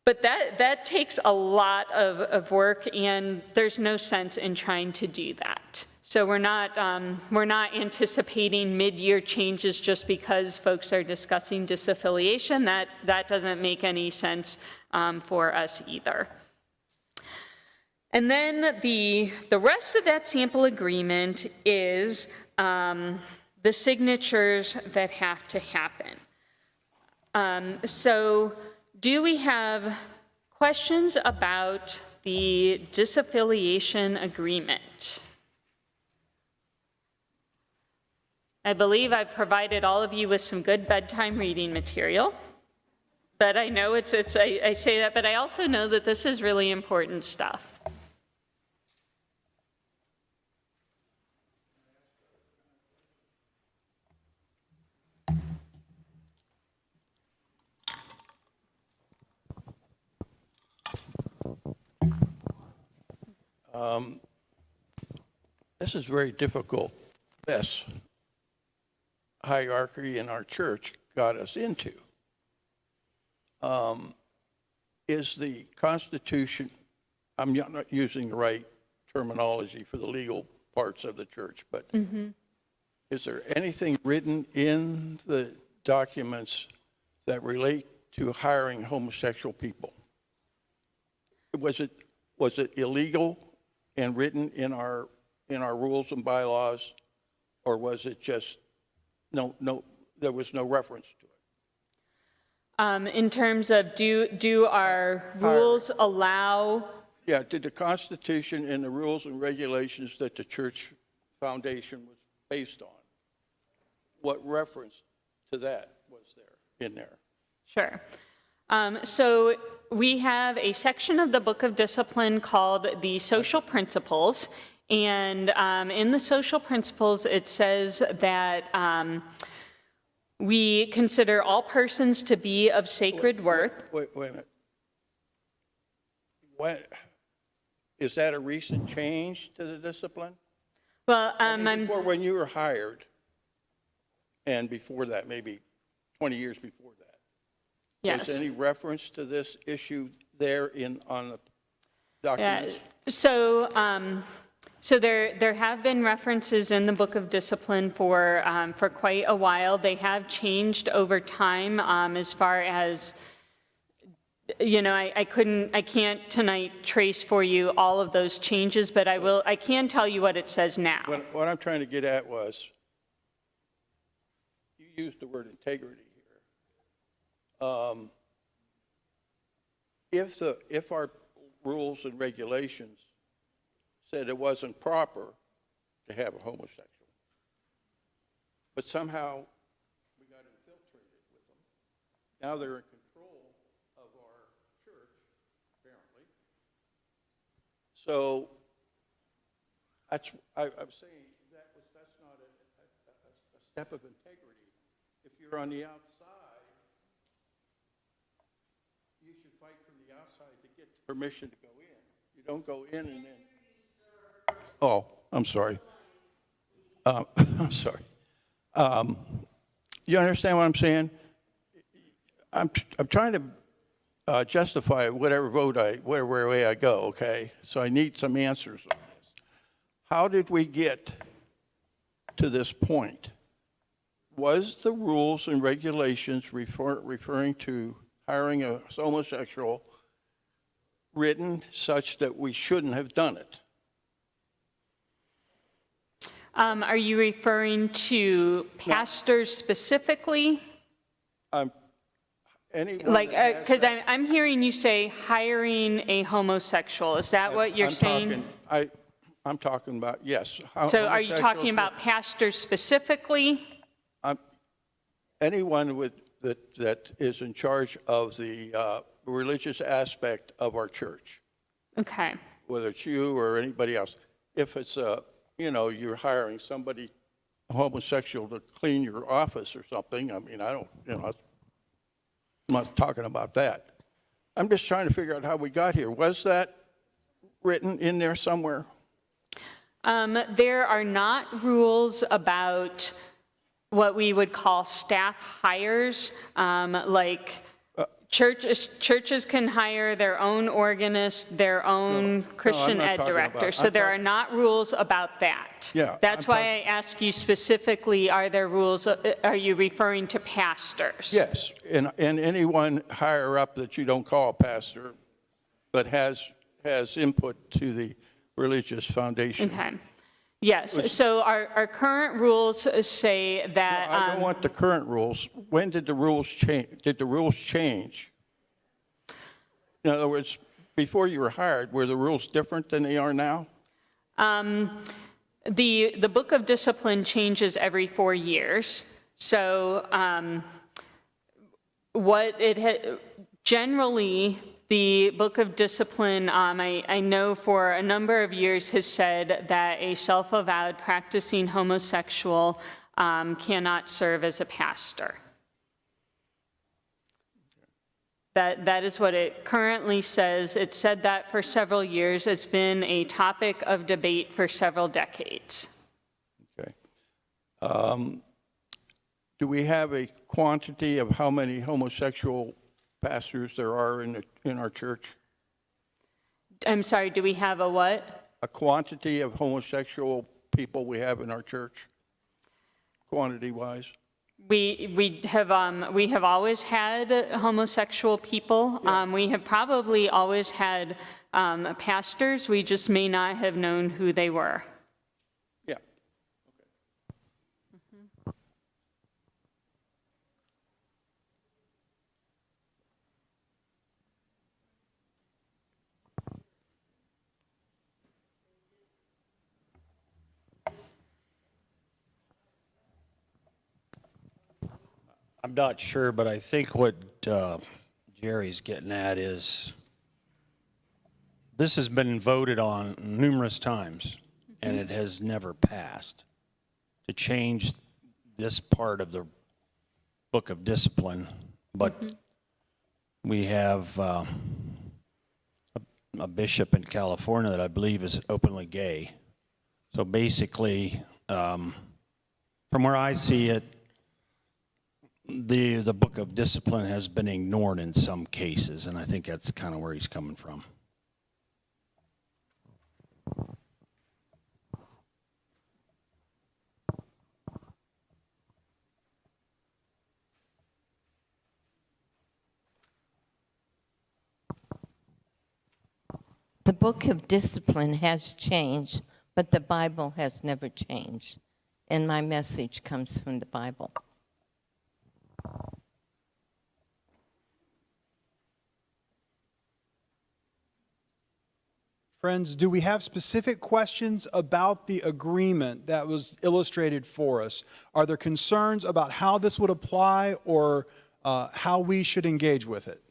But that takes a lot of work, and there's no sense in trying to do that. So we're not anticipating mid-year changes just because folks are discussing disaffiliation. That doesn't make any sense for us either. And then the rest of that sample agreement is the signatures that have to happen. So do we have questions about the disaffiliation agreement? I believe I've provided all of you with some good bedtime reading material. But I know I say that, but I also know that this is really important stuff. This is very difficult, this hierarchy in our church got us into. Is the Constitution, I'm not using the right terminology for the legal parts of the church, but is there anything written in the documents that relate to hiring homosexual people? Was it illegal and written in our rules and bylaws, or was it just there was no reference to it? In terms of do our rules allow? Yeah, did the Constitution and the rules and regulations that the church foundation was based on, what reference to that was there in there? Sure. So we have a section of the Book of Discipline called the Social Principles. And in the Social Principles, it says that we consider all persons to be of sacred worth. Wait a minute. What, is that a recent change to the discipline? Well, Before, when you were hired, and before that, maybe 20 years before that, yes. was any reference to this issue there on the documents? So there have been references in the Book of Discipline for quite a while. They have changed over time as far as, you know, I can't tonight trace for you all of those changes, but I can tell you what it says now. What I'm trying to get at was, you used the word integrity here. If our rules and regulations said it wasn't proper to have a homosexual, but somehow we got infiltrated with them. Now they're in control of our church, apparently. So I'm saying that's not a step of integrity. If you're on the outside, you should fight from the outside to get permission to go in. You don't go in and then. Oh, I'm sorry. I'm sorry. You understand what I'm saying? I'm trying to justify whatever way I go, okay? So I need some answers on this. How did we get to this point? Was the rules and regulations referring to hiring a homosexual written such that we shouldn't have done it? Are you referring to pastors specifically? Anyone Like, that has because that- I'm hearing you say hiring a homosexual. Is that what you're saying? I'm talking about, yes. So are you talking homosexuals, about pastors specifically? anyone that is in charge of the religious aspect of our church, Okay. whether it's you or anybody else. If it's you're hiring somebody homosexual to clean your office or something, I mean, I don't, I'm not talking about that. I'm just trying to figure out how we got here. Was that written in there somewhere? There are not rules about what we would call staff hires, like churches can hire their own organist, their own Christian not ed talking director. about- So I'm there talk- are not rules about that. Yeah, That's I'm why I ask you specifically, are there rules, are you referring to pastors? Yes, and anyone higher up that you don't call a pastor, but has input to the religious foundation. Okay. Yes, so our current rules say that. I don't want the current rules. When did the rules change? Did the rules change? In other words, before you were hired, were the rules different than they are now? The Book of Discipline changes every 4 years. So generally, the Book of Discipline, I know for a number of years has said that a self-avowed practicing homosexual cannot serve as a pastor. That is what it currently says. It said that for several years. It's been a topic of debate for several decades. Okay. Do we have a quantity of how many homosexual pastors there are in our church? I'm sorry, do we have a what? A quantity of homosexual people we have in our church, quantity-wise? We have always had homosexual people. We have probably always had pastors. We just may not have known who they were. Yeah. I'm not sure, but I think what Jerry's getting at is this has been voted on numerous times, and it has never passed. To change this part of the Book of Discipline, but we have a bishop in California that I believe is openly gay. So basically, from where I see it, the Book of Discipline has been ignored in some cases, and I think that's kind of where he's coming from. The Book of Discipline has changed, but the Bible has never changed. And my message comes from the Bible. Friends, do we have specific questions about the agreement that was illustrated for us? Are there concerns about how this would apply or how we should engage with it?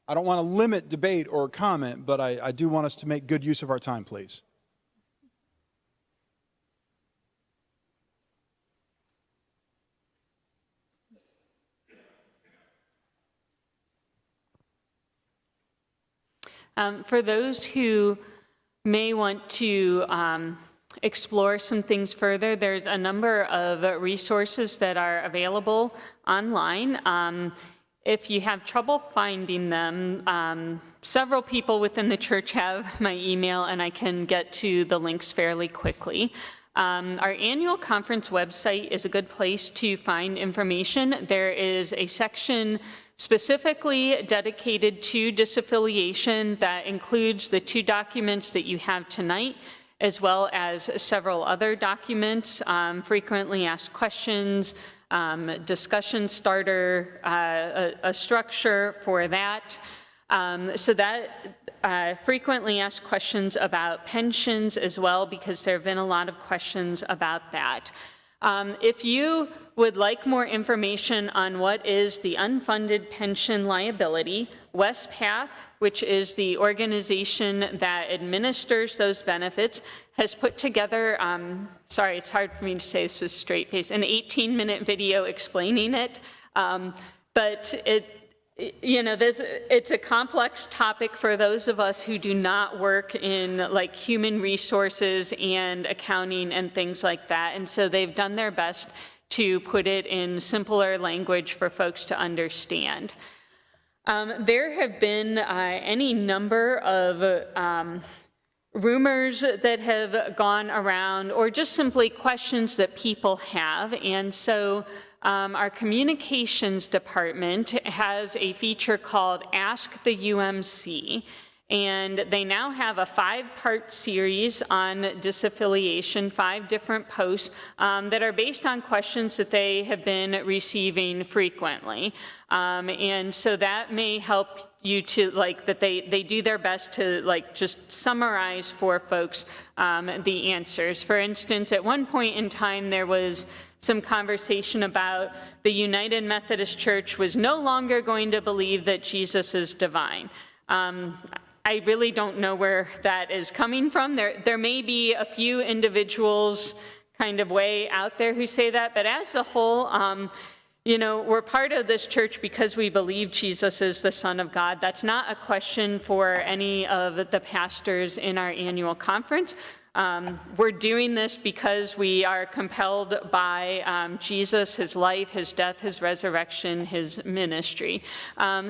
I don't want to limit debate or comment, but I do want us to make good use of our time, please. For those who may want to explore some things further, there's a number of resources that are available online. If you have trouble finding them, several people within the church have my email, and I can get to the links fairly quickly. Our annual conference website is a good place to find information. There is a section specifically dedicated to disaffiliation that includes the 2 documents that you have tonight, as well as several other documents, frequently asked questions, discussion starter, a structure for that. So that frequently asked questions about pensions as well, because there have been a lot of questions about that. If you would like more information on what is the unfunded pension liability, WestPath, which is the organization that administers those benefits, has put together, sorry, it's hard for me to say this with a straight face, an 18-minute video explaining it. But it's a complex topic for those of us who do not work in like human resources and accounting and things like that. And so they've done their best to put it in simpler language for folks to understand. There have been any number of rumors that have gone around, or just simply questions that people have. And so our communications department has a feature called Ask the UMC. And they now have a 5-part series on disaffiliation, 5 different posts that are based on questions that they have been receiving frequently. And so that may help you to, like, that they do their best to, like, just summarize for folks the answers. For instance, at one point in time, there was some conversation about the United Methodist Church was no longer going to believe that Jesus is divine. I really don't know where that is coming from. There may be a few individuals kind of way out there who say that, but as a whole, we're part of this church because we believe Jesus is the Son of God. That's not a question for any of the pastors in our annual conference. We're doing this because we are compelled by Jesus, his life, his death, his resurrection, his ministry.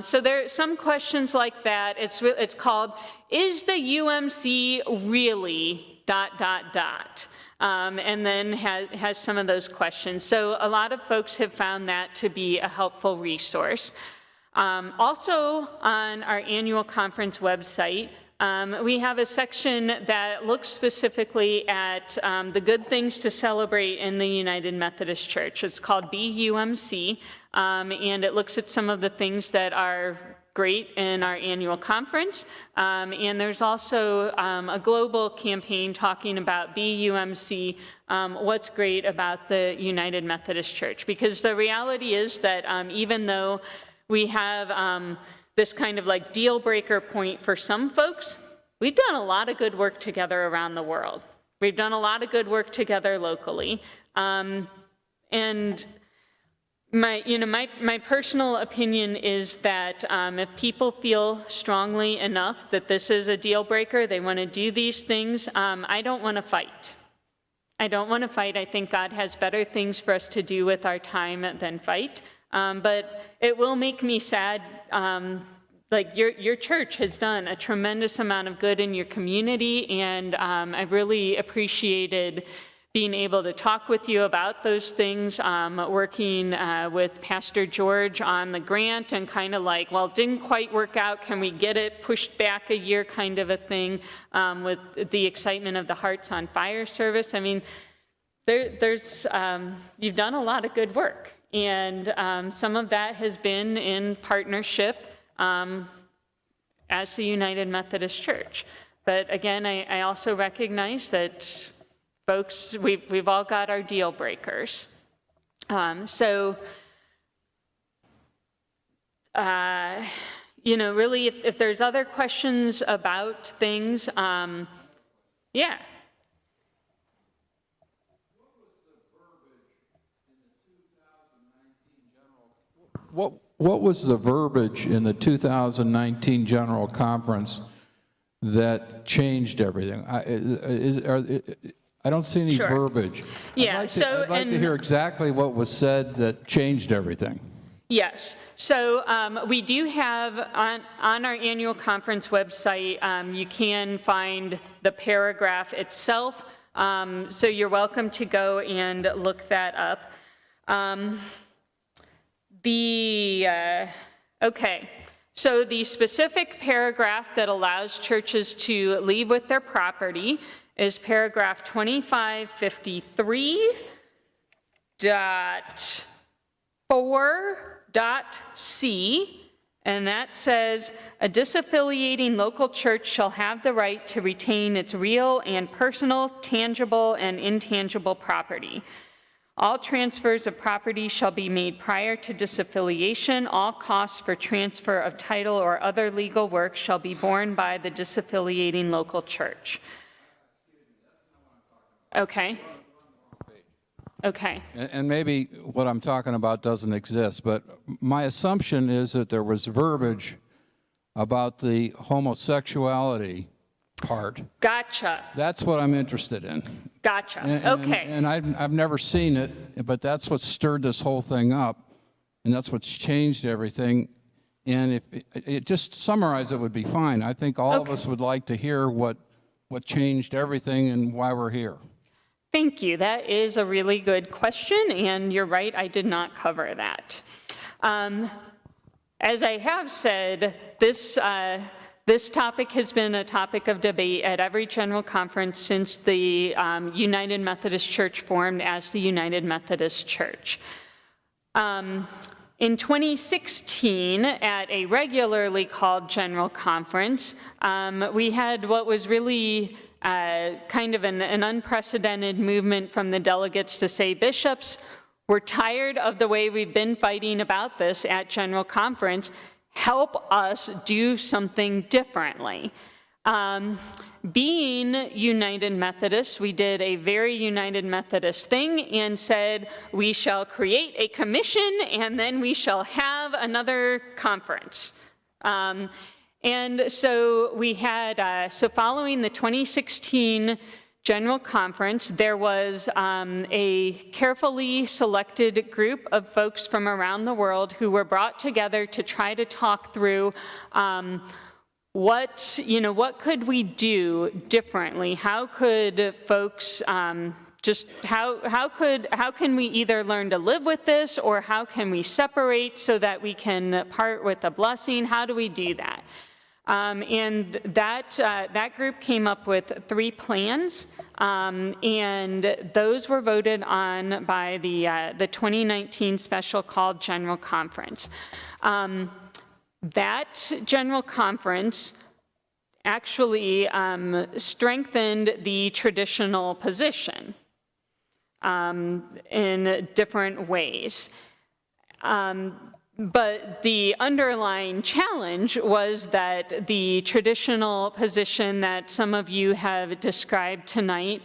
So there are some questions like that. It's called, is the UMC really ... and then has some of those questions. So a lot of folks have found that to be a helpful resource. Also on our annual conference website, we have a section that looks specifically at the good things to celebrate in the United Methodist Church. It's called BUMC, and it looks at some of the things that are great in our annual conference. And there's also a global campaign talking about BUMC, what's great about the United Methodist Church. Because the reality is that even though we have this kind of like deal breaker point for some folks, we've done a lot of good work together around the world. We've done a lot of good work together locally. And my personal opinion is that if people feel strongly enough that this is a deal breaker, they want to do these things, I don't want to fight. I don't want to fight. I think God has better things for us to do with our time than fight. But it will make me sad. Like your church has done a tremendous amount of good in your community, and I've really appreciated being able to talk with you about those things, working with Pastor George on the grant and kind of like, well, it didn't quite work out, can we get it pushed back a year kind of a thing, with the excitement of the Hearts on Fire service. I mean, you've done a lot of good work, and some of that has been in partnership as the United Methodist Church. But again, I also recognize that folks, we've all got our deal breakers. Really, if there's other questions about things, yeah. What was the verbiage in the 2019 General Conference that changed everything? I don't see any Sure. verbiage. Yeah, I'd like to hear exactly what was said that changed everything. Yes, so we do have on our annual conference website, you can find the paragraph itself, so you're welcome to go and look that up. Okay, so the specific paragraph that allows churches to leave with their property is paragraph 2553.4.c, and that says, a disaffiliating local church shall have the right to retain its real and personal, tangible and intangible property. All transfers of property shall be made prior to disaffiliation. All costs for transfer of title or other legal work shall be borne by the disaffiliating local church. Okay. Okay. And maybe what I'm talking about doesn't exist, but my assumption is that there was verbiage about the homosexuality part. Gotcha. That's what I'm interested in. Gotcha. Okay. And I've never seen it, but that's what stirred this whole thing up, and that's what's changed everything. And if it just summarize it would be fine. I think all of us would like to hear what changed everything and why we're here. Thank you. That is a really good question, and you're right, I did not cover that. As I have said, this topic has been a topic of debate at every general conference since the United Methodist Church formed as the United Methodist Church. In 2016, at a regularly called general conference, we had what was really kind of an unprecedented movement from the delegates to say, bishops, we're tired of the way we've been fighting about this at general conference. Help us do something differently. Being United Methodists, we did a very United Methodist thing and said, we shall create a commission and then we shall have another conference. And so we had, so following the 2016 General Conference, there was a carefully selected group of folks from around the world who were brought together to try to talk through what could we do differently? How could folks how can we either learn to live with this, or how can we separate so that we can part with a blessing? How do we do that? And that group came up with 3 plans, and those were voted on by the 2019 Special Called General Conference. That General Conference actually strengthened the traditional position in different ways. But the underlying challenge was that the traditional position that some of you have described tonight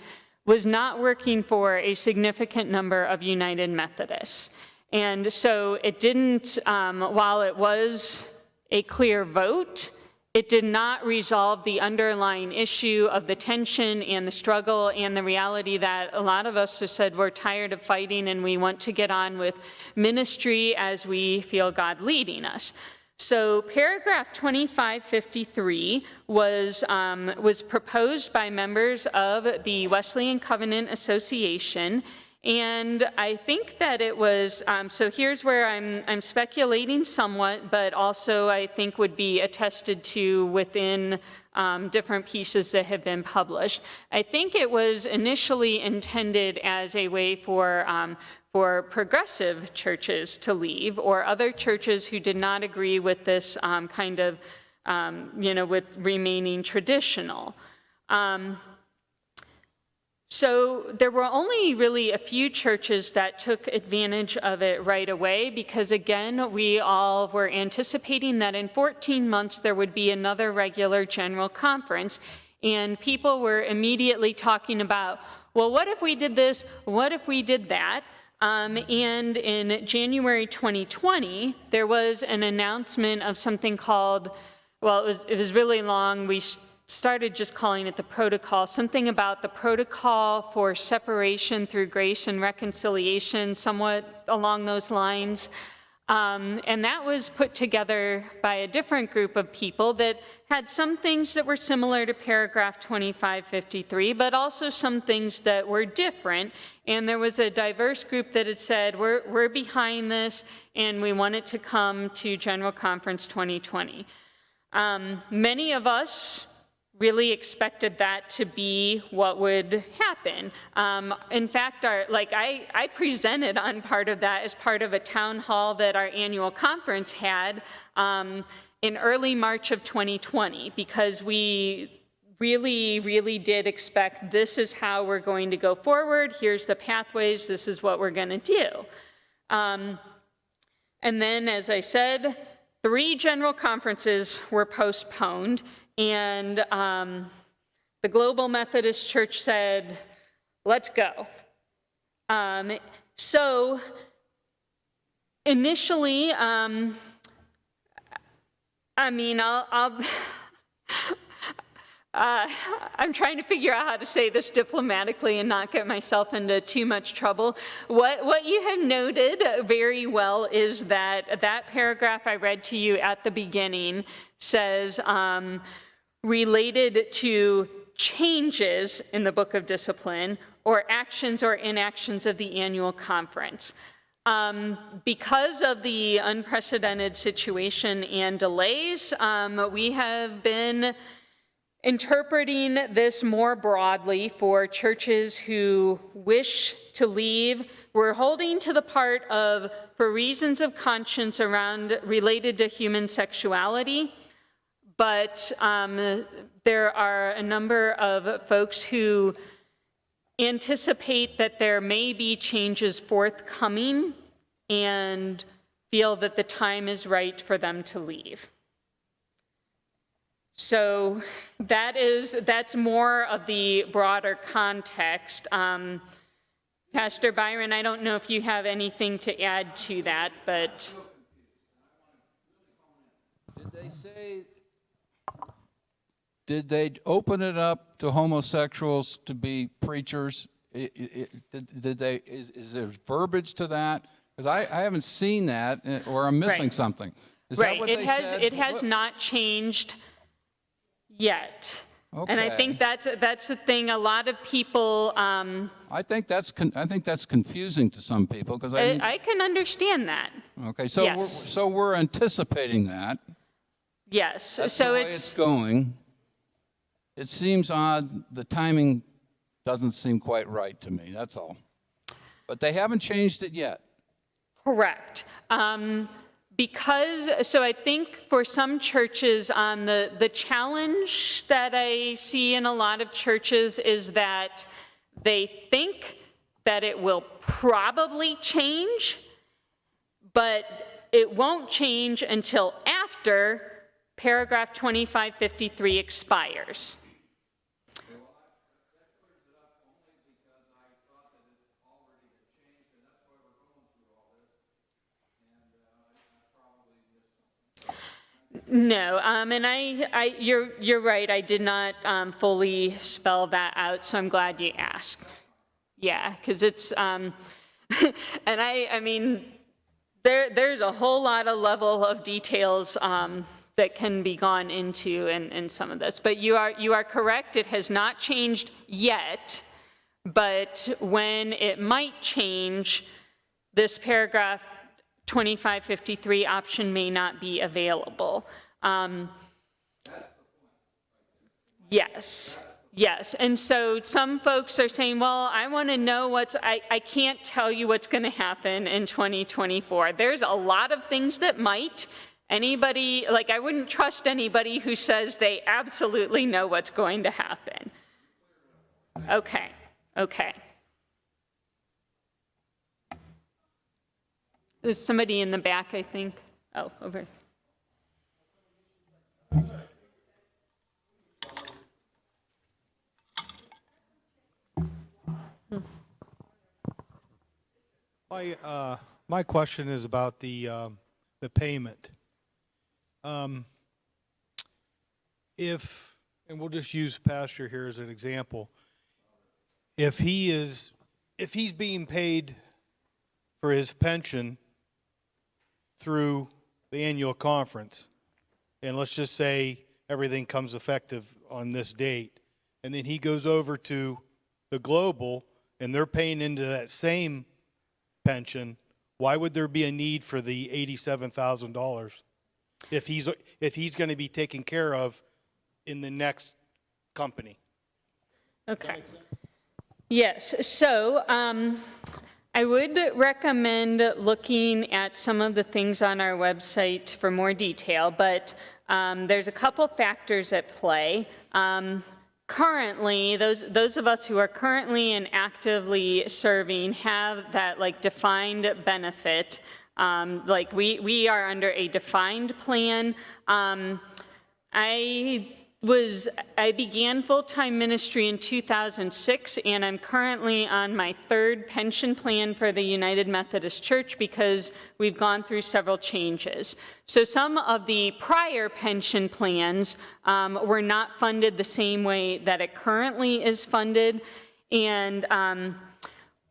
was not working for a significant number of United Methodists. And so it didn't, while it was a clear vote, it did not resolve the underlying issue of the tension and the struggle and the reality that a lot of us have said we're tired of fighting and we want to get on with ministry as we feel God leading us. So paragraph 2553 was proposed by members of the Wesleyan Covenant Association. And I think that it was, so here's where I'm speculating somewhat, but also I think would be attested to within different pieces that have been published. I think it was initially intended as a way for progressive churches to leave, or other churches who did not agree with this kind of, with remaining traditional. So there were only really a few churches that took advantage of it right away, because again, we all were anticipating that in 14 months there would be another regular general conference, and people were immediately talking about, well, what if we did this? What if we did that? And in January 2020, there was an announcement of something called, well, it was really long. We started just calling it the protocol, something about the protocol for separation through grace and reconciliation, somewhat along those lines. And that was put together by a different group of people that had some things that were similar to paragraph 2553, but also some things that were different. And there was a diverse group that had said, we're behind this, and we want it to come to General Conference 2020. Many of us really expected that to be what would happen. In fact, I presented on part of that as part of a town hall that our annual conference had in early March of 2020, because we really did expect this is how we're going to go forward, here's the pathways, this is what we're gonna do. And then, as I said, 3 general conferences were postponed, and the Global Methodist Church said, let's go. So initially, I'm trying to figure out how to say this diplomatically and not get myself into too much trouble. What you have noted very well is that that paragraph I read to you at the beginning says, related to changes in the Book of Discipline or actions or inactions of the annual conference. Because of the unprecedented situation and delays, we have been interpreting this more broadly for churches who wish to leave. We're holding to the part of, for reasons of conscience related to human sexuality, but there are a number of folks who anticipate that there may be changes forthcoming and feel that the time is right for them to leave. So that's more of the broader context. Pastor Byron, I don't know if you have anything to add to that, but. Did they open it up to homosexuals to be preachers? Is there verbiage to that? Because I haven't seen that, or I'm missing Right. something. Is Right, that what they said? it has not changed yet. Okay. And I think that's the thing. A lot of people. I think that's confusing to some people because I can understand that. Okay, so Yes. we're anticipating that. Yes. That's So the way it's going. It seems odd. The timing doesn't seem quite right to me. That's all. But they haven't changed it yet. Correct. So I think for some churches, the challenge that I see in a lot of churches is that they think that it will probably change, but it won't change until after paragraph 2553 expires. No, and you're right. I did not fully spell that out, so I'm glad you asked. Yeah, because it's, and I mean, there's a whole lot of level of details that can be gone into in some of this. But you are correct. It has not changed yet, but when it might change, this paragraph 2553 option may not be available. Yes, and so some folks are saying, well, I want to know I can't tell you what's going to happen in 2024. There's a lot of things that might. Anybody, I wouldn't trust anybody who says they absolutely know what's going to happen. Okay. There's somebody in the back, I think. Oh, over. My question is about the payment. If, and we'll just use Pastor here as an example, if he's being paid for his pension through the annual conference, and let's just say everything comes effective on this date, and then he goes over to the global and they're paying into that same pension, why would there be a need for the $87,000 if he's going to be taken care of in the next company? Okay. Yes, so I would recommend looking at some of the things on our website for more detail, but there's a couple factors at play. Currently, those of us who are currently and actively serving have that like defined benefit. Like we are under a defined plan. I began full-time ministry in 2006, and I'm currently on my third pension plan for the United Methodist Church because we've gone through several changes. So some of the prior pension plans were not funded the same way that it currently is funded, and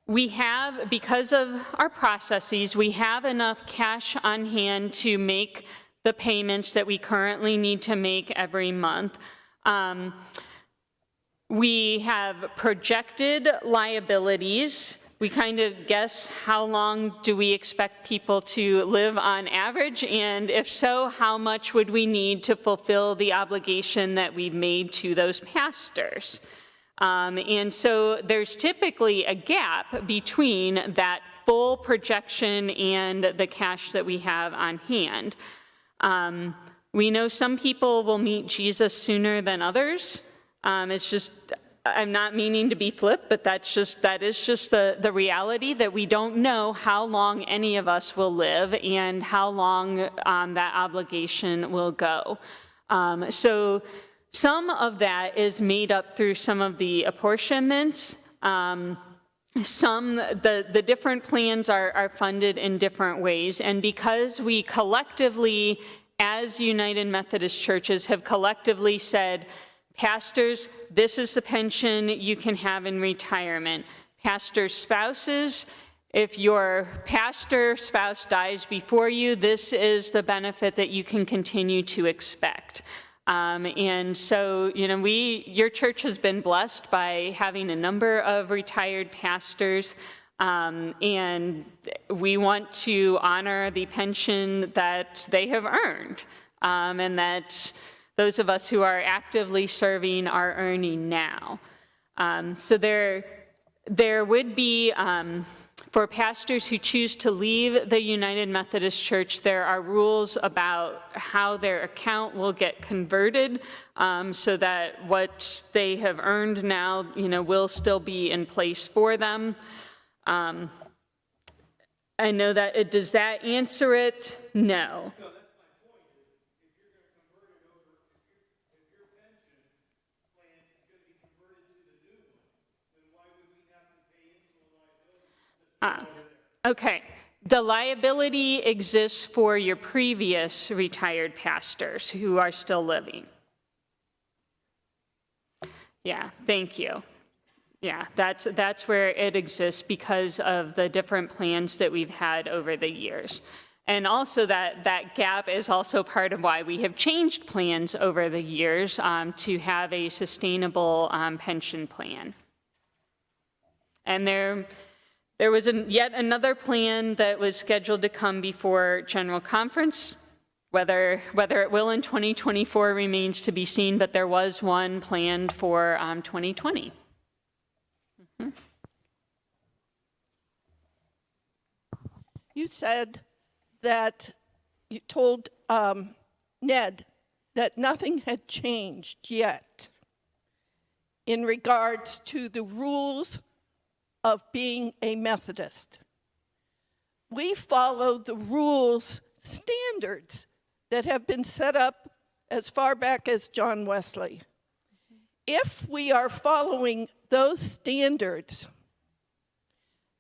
we have, because of our processes, we have enough cash on hand to make the payments that we currently need to make every month. We have projected liabilities. We kind of guess how long do we expect people to live on average, and if so, how much would we need to fulfill the obligation that we've made to those pastors. And so there's typically a gap between that full projection and the cash that we have on hand. We know some people will meet Jesus sooner than others. It's just, I'm not meaning to be flip, but that is just the reality that we don't know how long any of us will live and how long that obligation will go. So some of that is made up through some of the apportionments. The different plans are funded in different ways, and because we collectively, as United Methodist Churches, have collectively said, pastors, this is the pension you can have in retirement. Pastors' spouses, if your pastor spouse dies before you, this is the benefit that you can continue to expect. And so, you know, your church has been blessed by having a number of retired pastors, and we want to honor the pension that they have earned, and that those of us who are actively serving are earning now. So there would be, for pastors who choose to leave the United Methodist Church, there are rules about how their account will get converted, so that what they have earned now, you know, will still be in place for them. I know that, does that answer it? No. Okay, the liability exists for your previous retired pastors who are still living. Yeah, thank you. Yeah, that's where it exists because of the different plans that we've had over the years. And also that gap is also part of why we have changed plans over the years to have a sustainable pension plan. And there was yet another plan that was scheduled to come before General Conference. Whether it will in 2024 remains to be seen, but there was one planned for 2020. Mm-hmm. You said that you told Ned that nothing had changed yet in regards to the rules of being a Methodist. We follow the rules, standards that have been set up as far back as John Wesley. If we are following those standards,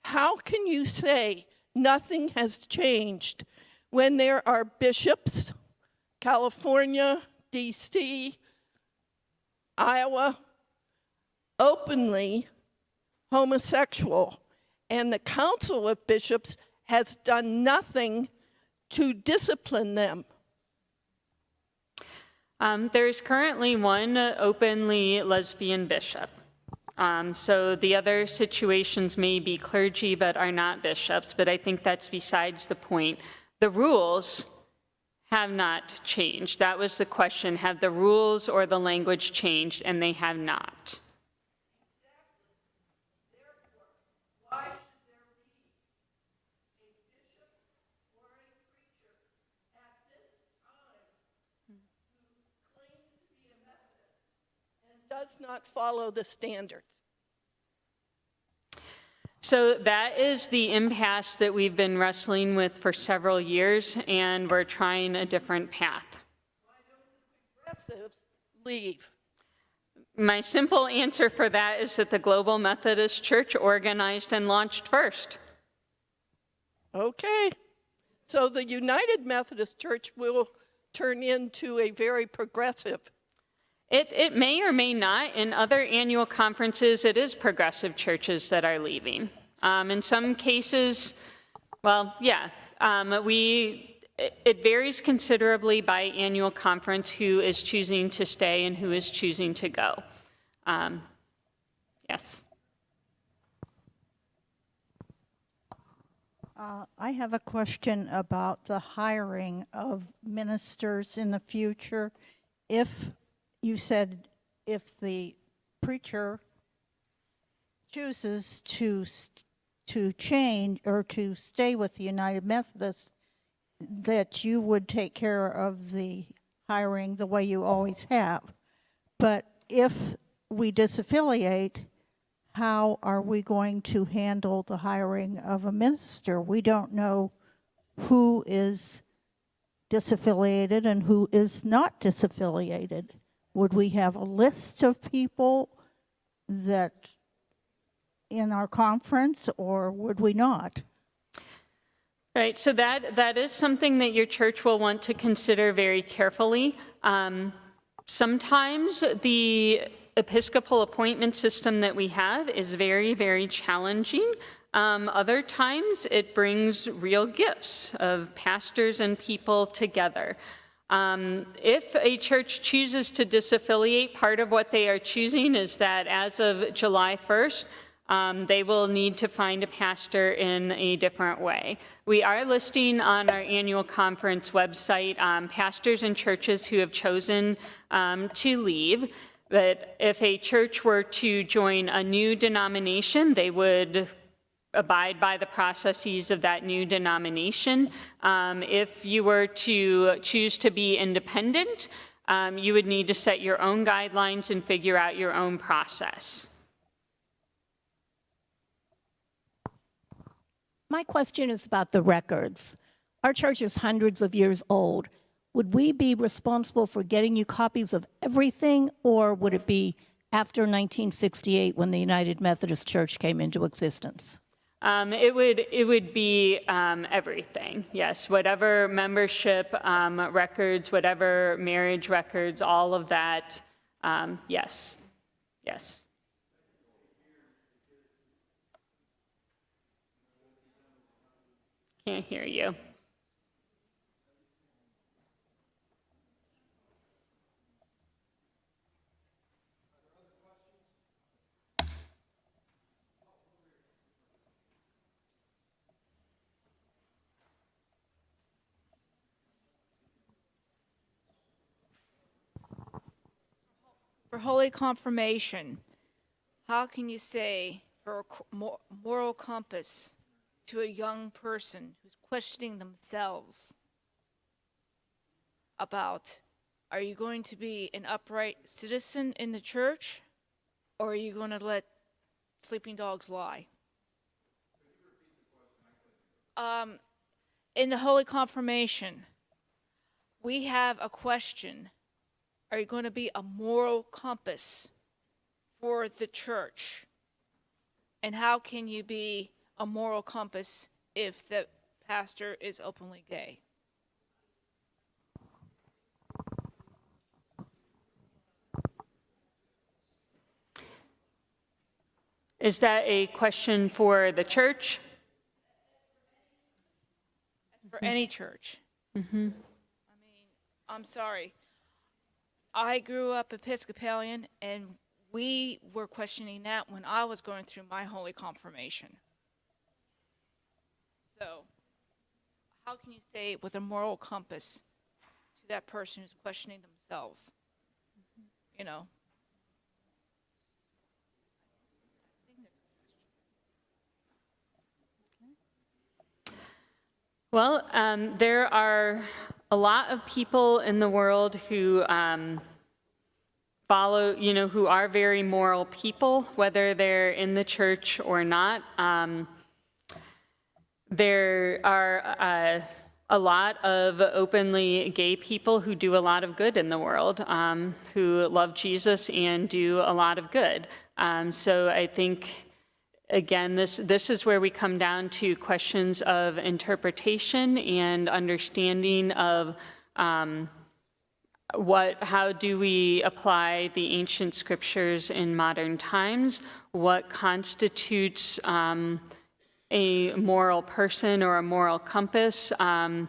how can you say nothing has changed when there are bishops, California, DC, Iowa, openly homosexual, and the Council of Bishops has done nothing to discipline them? There's currently one openly lesbian bishop. So the other situations may be clergy but are not bishops, but I think that's besides the point. The rules have not changed. That was the question. Have the rules or the language changed? And they have not. Why should there be a bishop or a preacher at this time who claims to be a Methodist and does not follow the standards? So that is the impasse that we've been wrestling with for several years, and we're trying a different path. Why don't the progressives leave? My simple answer for that is that the Global Methodist Church organized and launched first. Okay. So the United Methodist Church will turn into a very progressive. It may or may not. In other annual conferences, it is progressive churches that are leaving. In some cases, well, yeah, it varies considerably by annual conference who is choosing to stay and who is choosing to go. Yes. I have a question about the hiring of ministers in the future. If you said if the preacher chooses to change or to stay with the United Methodist, that you would take care of the hiring the way you always have. But if we disaffiliate, how are we going to handle the hiring of a minister? We don't know who is disaffiliated and who is not disaffiliated. Would we have a list of people that in our conference, or would we not? Right, so that is something that your church will want to consider very carefully. Sometimes the Episcopal appointment system that we have is very, very challenging. Other times it brings real gifts of pastors and people together. If a church chooses to disaffiliate, part of what they are choosing is that as of July 1st, they will need to find a pastor in a different way. We are listing on our annual conference website pastors and churches who have chosen to leave. But if a church were to join a new denomination, they would abide by the processes of that new denomination. If you were to choose to be independent, you would need to set your own guidelines and figure out your own process. My question is about the records. Our church is hundreds of years old. Would we be responsible for getting you copies of everything, or would it be after 1968 when the United Methodist Church came into existence? It would be everything, yes. Whatever membership records, whatever marriage records, all of that, yes, yes. Can't hear you. For Holy Confirmation, how can you say for a moral compass to a young person who's questioning themselves about, are you going to be an upright citizen in the church, or are you going to let sleeping dogs lie? In the Holy Confirmation, we have a question. Are you going to be a moral compass for the church? And how can you be a moral compass if the pastor is openly gay? Is that a question for the church? For for any church. I mean, I'm sorry. I grew up Episcopalian, and we were questioning that when I was going through my holy confirmation. So, how can you say with a moral compass to that person who's questioning themselves? You know? Well, there are a lot of people in the world who follow, who are very moral people, whether they're in the church or not. There are a lot of openly gay people who do a lot of good in the world, who love Jesus and do a lot of good. So I think, again, this is where we come down to questions of interpretation and understanding of how do we apply the ancient scriptures in modern times? What constitutes a moral person or a moral compass? The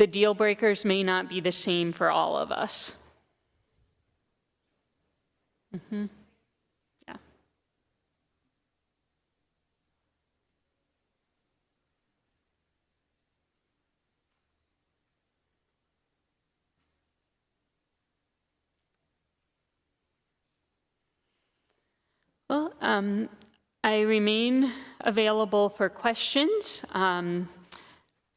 deal breakers may not be the same for all of us. Yeah. Well, I remain available for questions.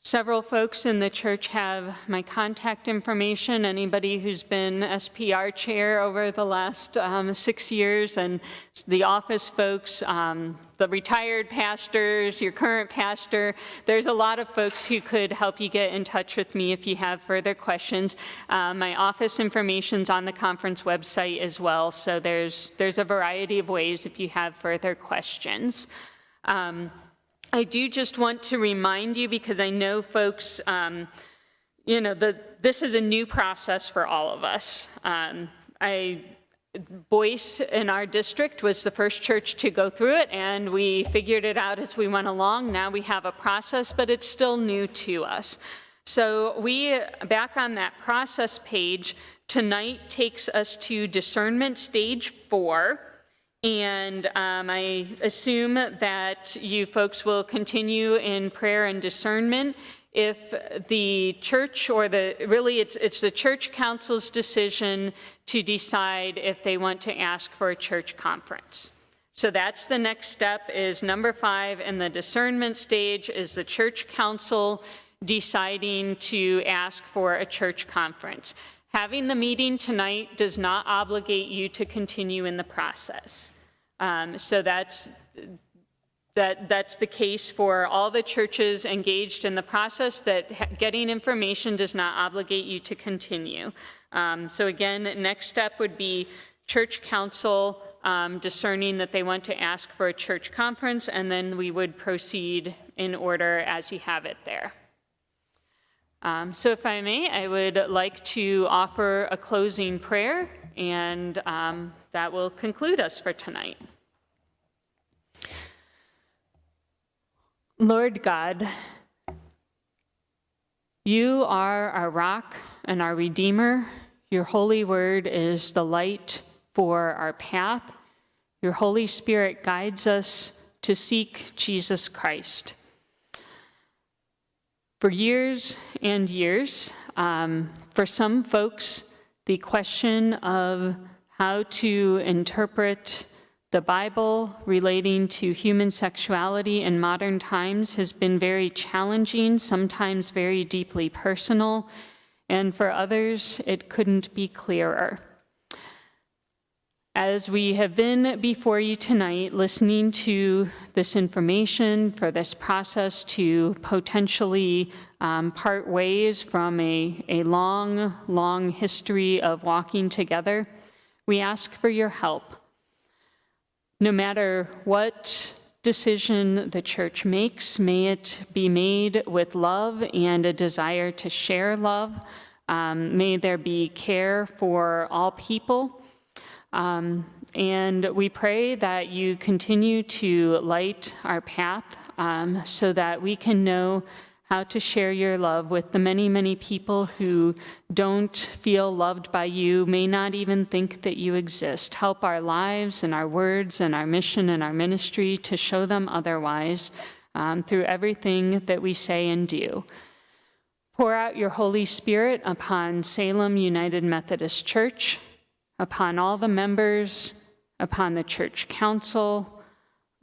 Several folks in the church have my contact information. Anybody who's been SPR chair over the last 6 years, and the office folks, the retired pastors, your current pastor, there's a lot of folks who could help you get in touch with me if you have further questions. My office information's on the conference website as well, so there's a variety of ways if you have further questions. I do just want to remind you, because I know folks, this is a new process for all of us. Boyce in our district was the first church to go through it, and we figured it out as we went along. Now we have a process, but it's still new to us. So back on that process page, tonight takes us to discernment stage 4. And I assume that you folks will continue in prayer and discernment. If the church, or it's the church council's decision to decide if they want to ask for a church conference. So that's the next step, is number 5 in the discernment stage, is the church council deciding to ask for a church conference. Having the meeting tonight does not obligate you to continue in the process. So that's the case for all the churches engaged in the process, that getting information does not obligate you to continue. So again, next step would be church council discerning that they want to ask for a church conference, and then we would proceed in order as you have it there. So if I may, I would like to offer a closing prayer, and that will conclude us for tonight. Lord God, you are our rock and our Redeemer. Your holy word is the light for our path. Your Holy Spirit guides us to seek Jesus Christ. For years and years, for some folks, the question of how to interpret the Bible relating to human sexuality in modern times has been very challenging, sometimes very deeply personal, and for others, it couldn't be clearer. As we have been before you tonight, listening to this information for this process to potentially part ways from a long, long history of walking together, we ask for your help. No matter what decision the church makes, may it be made with love and a desire to share love. May there be care for all people. And we pray that you continue to light our path so that we can know how to share your love with the many, many people who don't feel loved by you, may not even think that you exist. Help our lives and our words and our mission and our ministry to show them otherwise through everything that we say and do. Pour out your Holy Spirit upon Salem United Methodist Church, upon all the members, upon the church council,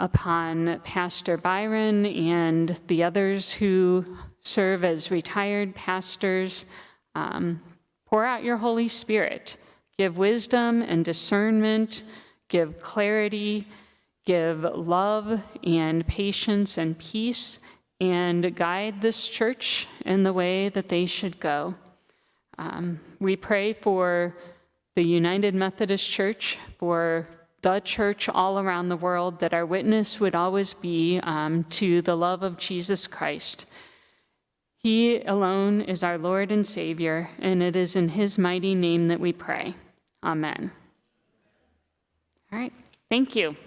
upon Pastor Byron and the others who serve as retired pastors. Pour out your Holy Spirit. Give wisdom and discernment, give clarity, give love and patience and peace, and guide this church in the way that they should go. We pray for the United Methodist Church, for the church all around the world, that our witness would always be to the love of Jesus Christ. He alone is our Lord and Savior, and it is in his mighty name that we pray. Amen. All right, thank you.